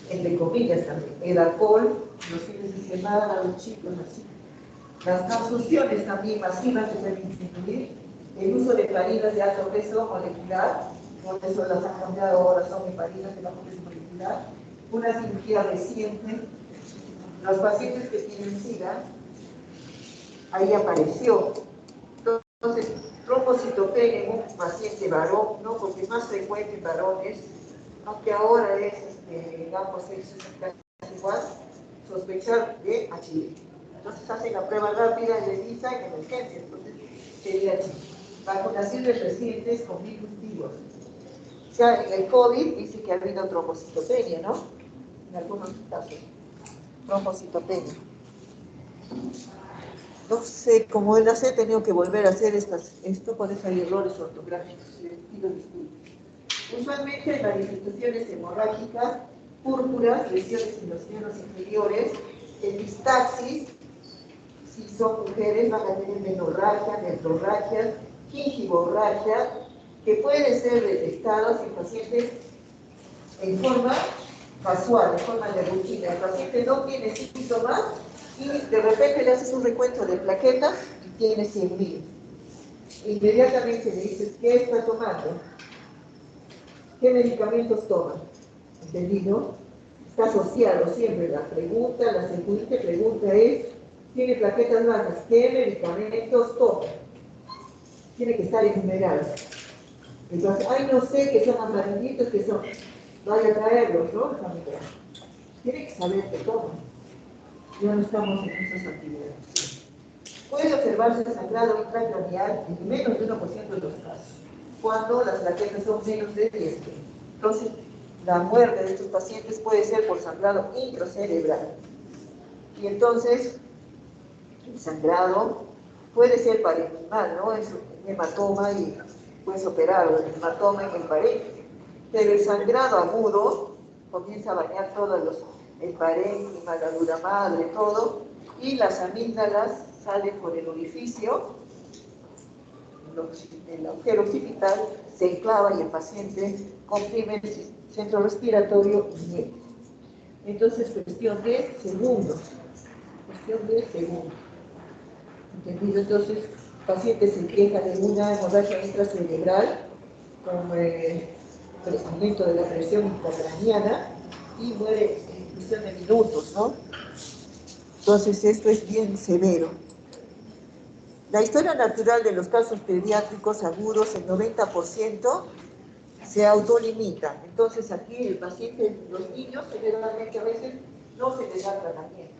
entre comillas también, el alcohol, los fines de semana, los chicos así. Las transfusiones también masivas que pueden disminuir, el uso de heparinas de alto peso molecular, por eso las han cambiado ahora, son heparinas de bajo peso molecular, una cirugía reciente, los pacientes que tienen SIDA, ahí apareció. Entonces, trombocitopenia en un paciente varón, ¿no? Porque es más frecuente en varones, aunque ahora es, digamos, es casi igual, sospechar de HIV. Entonces hacen la prueba rápida de ELISA en emergencia, entonces sería HIV. Vacunaciones recientes con virus vivos. O sea, en el COVID dice que ha habido trombocitopenia, ¿no? En algunos casos. Trombocitopenia. No sé, como él hace, he tenido que volver a hacer esto, por eso hay errores ortográficos. Les pido disculpas. Usualmente manifestaciones hemorrágicas, púrpuras, lesiones en los miembros inferiores, epistaxis, si son mujeres van a tener menorragia, nefrorragia, gingivorragia, que pueden ser detectados en pacientes en forma casual, en forma de rutina. El paciente no tiene síntomas y de repente le haces un recuento de plaquetas y tiene 100.000. Inmediatamente le dices, ¿qué está tomando? ¿Qué medicamentos toma? ¿Entendido? Está asociado siempre la pregunta, la siguiente pregunta es, ¿tiene plaquetas bajas? ¿Qué medicamentos toma? Tiene que estar enumerado. Entonces, ay, no sé qué son amarillitos, que son. Vaya a traerlos, ¿no? Tiene que saber qué toma. Ya no estamos en esas actividades. Puede observarse sangrado intracraneal en menos de 1% de los casos, cuando las plaquetas son menos de 10. Entonces, la muerte de estos pacientes puede ser por sangrado intracerebral. Y entonces, el sangrado puede ser parenquimal, ¿no? Es un hematoma y puedes operar el hematoma en el parénquima. Pero el sangrado agudo comienza a bañar todos el parénquima, la dura madre, todo, y las amígdalas salen por el orificio, el agujero occipital se enclava y el paciente comprime el centro respiratorio y muere. Entonces, cuestión de segundos. ¿Entendido? Entonces, el paciente se queja de una hemorragia intracerebral con aumento de la presión intracraniana y muere en cuestión de minutos, ¿no? Entonces, esto es bien severo. La historia natural de los casos pediátricos agudos, el 90% se autolimita. Entonces, aquí el paciente, los niños, generalmente a veces no se les da tratamiento.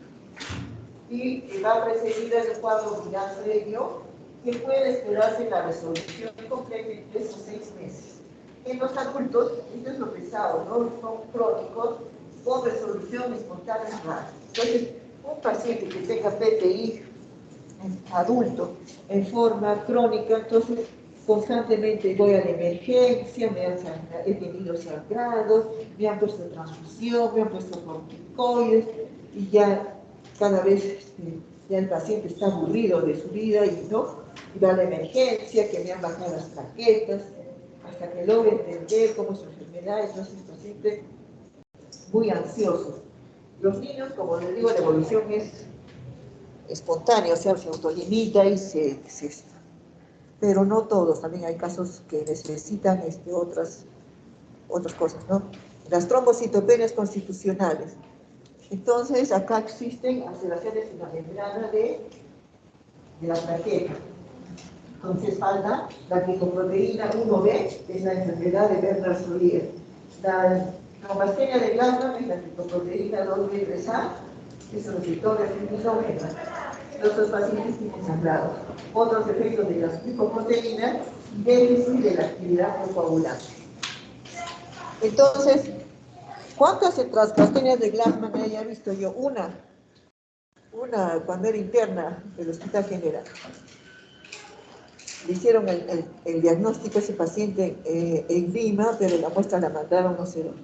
Y va precedida de un cuadro viral previo que puede esperarse la resolución completa en 3 o 6 meses. En los adultos, esto es lo pesado, ¿no? Son crónicos con resolución espontánea rara. Entonces, un paciente que tenga PPI adulto en forma crónica, entonces constantemente voy a la emergencia, he tenido sangrados, me han puesto transfusión, me han puesto corticoides, y ya cada vez ya el paciente está aburrido de su vida y va a la emergencia, que me han bajado las plaquetas, hasta que logre entender cómo es su enfermedad. Entonces el paciente muy ansioso. Los niños, como les digo, la evolución es espontánea, o sea, se autolimita y pero no todos, también hay casos que necesitan otras cosas, ¿no? Las trombocitopenias constitucionales. Entonces, acá existen alteraciones en la membrana de la plaqueta. Entonces, falta la glicoproteína 1B, que es la enfermedad de Bernard-Solier. La trombastenia de Glasman es la glicoproteína 2B3A, que es el receptor de fibrinógena. Los pacientes tienen sangrado. Otros efectos de las glicoproteínas, déficit de la actividad coagulante. Entonces, ¿cuántas transplastenias de Glasman haya visto yo? Una cuando era interna del Hospital General. Le hicieron el diagnóstico a ese paciente en Lima, pero la muestra la mandaron no sé dónde.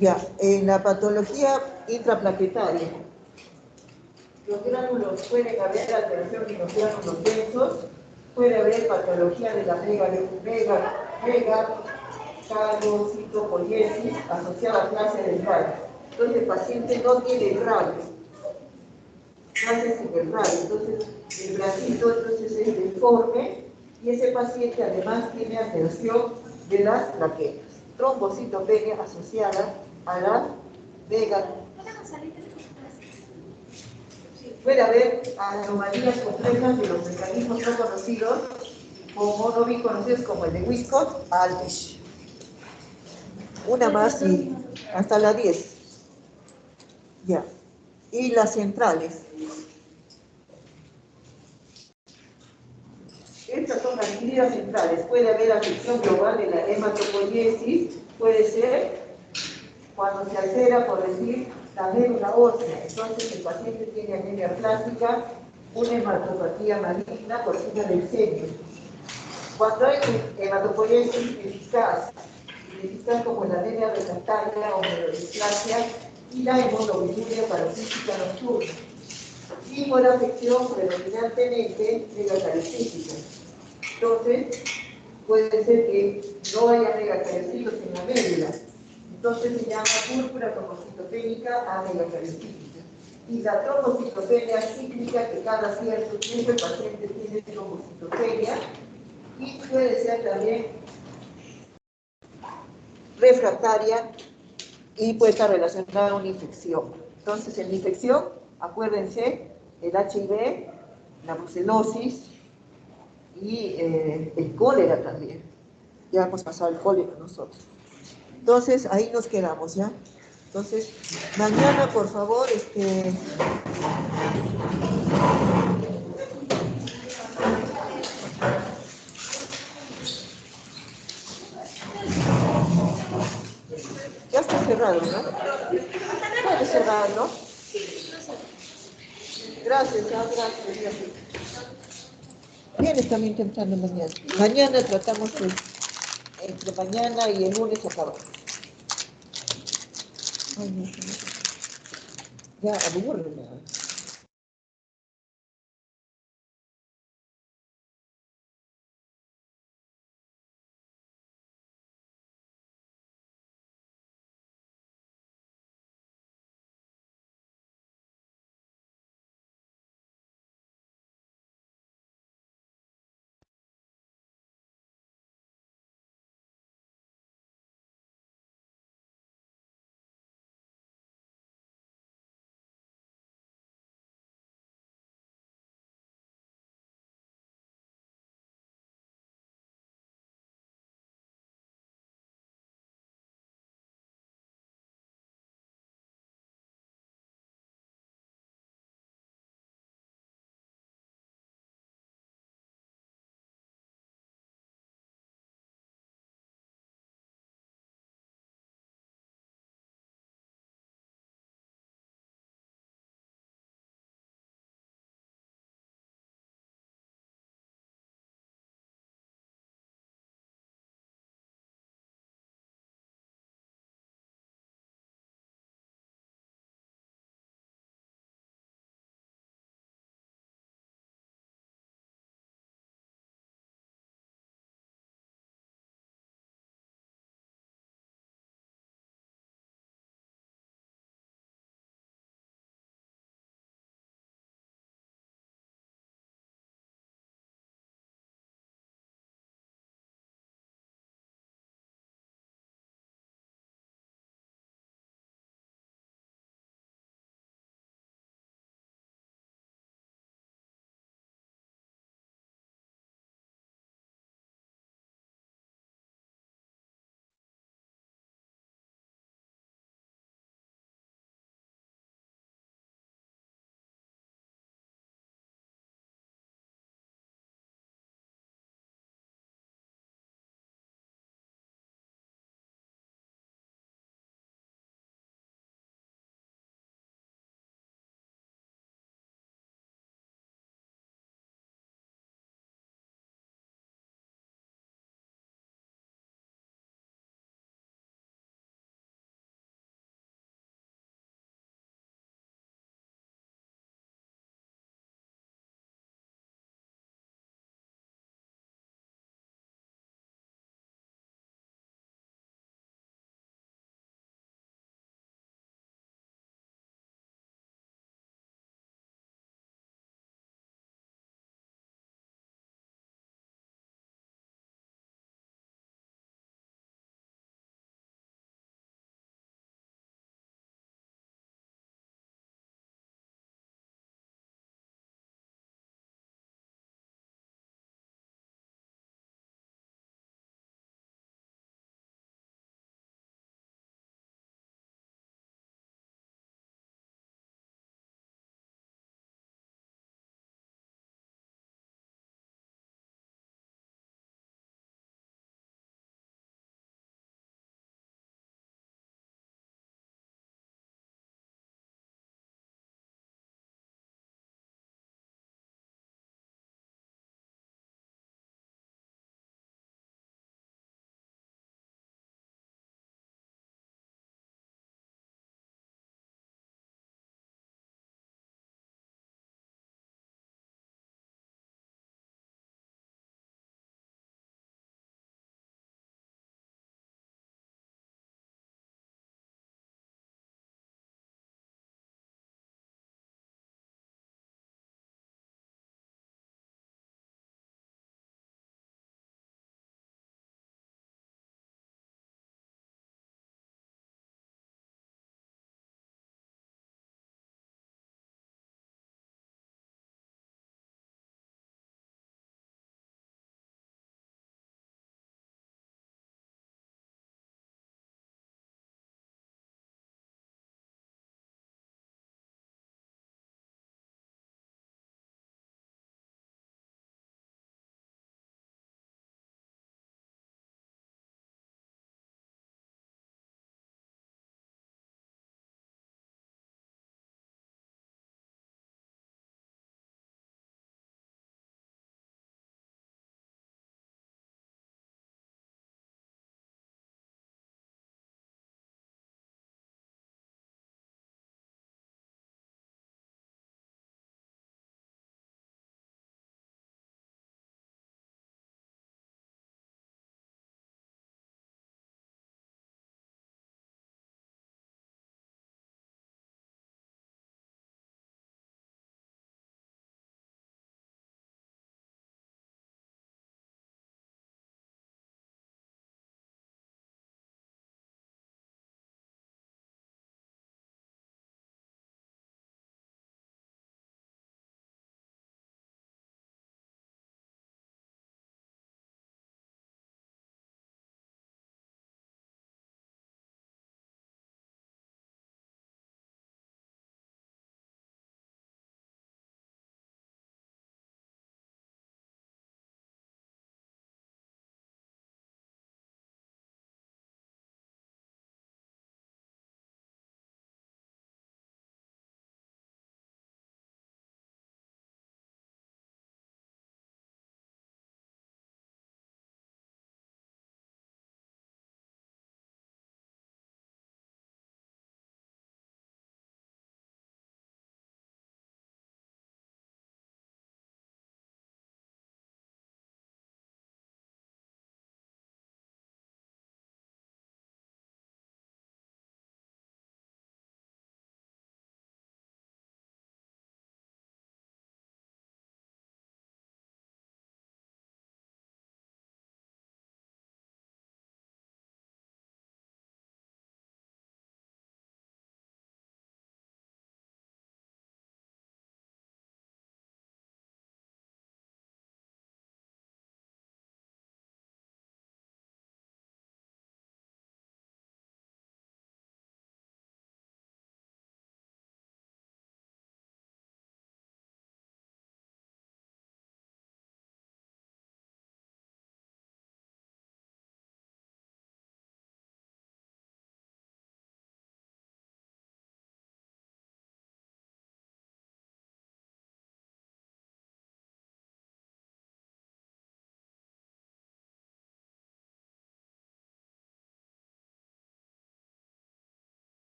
Ya, en la patología intraplaquetaria, los gránulos pueden haber alteración de los gránulos densos, puede haber patología de la megacardocitopoiesis asociada a clase del radio. Entonces el paciente no tiene el radio, nace sin el radio, entonces el bracito entonces es deforme y ese paciente además tiene alteración de las plaquetas. Trombocitopenia asociada a la puede haber anomalías complejas de los mecanismos no conocidos, como no bien conocidos, como el de Wiskott-Aldrich. Una más y hasta la 10. Ya. Y las centrales. Estas son las heridas centrales. Puede haber afección global de la hematopoiesis, puede ser cuando se altera, por decir, la médula ósea. Entonces el paciente tiene anemia plástica, una hematopatía maligna por encima del senio. Cuando hay hematopoiesis eficaz como la anemia refractaria o mielodisplasia y la hemoglobinuria paroxística nocturna. Y por afección predominantemente megacaricítica. Entonces, puede ser que no haya megacaricitos en la médula. Entonces se llama púrpura trombocitopénica amegacaricítica. Y la trombocitopenia cíclica, que cada cierto tiempo el paciente tiene trombocitopenia, y puede ser también refractaria y puede estar relacionada a una infección. Entonces, en la infección, acuérdense, el HIV, la brucelosis y el cólera también. Ya hemos pasado el cólera nosotros. Entonces, ahí nos quedamos, ¿ya? Entonces, mañana, por favor, ya está cerrado, ¿no? Puede cerrar, ¿no? Gracias, gracias. Vienes también temprano mañana. Mañana tratamos entre mañana y el lunes acabamos. Ay, no. Ya, aburre.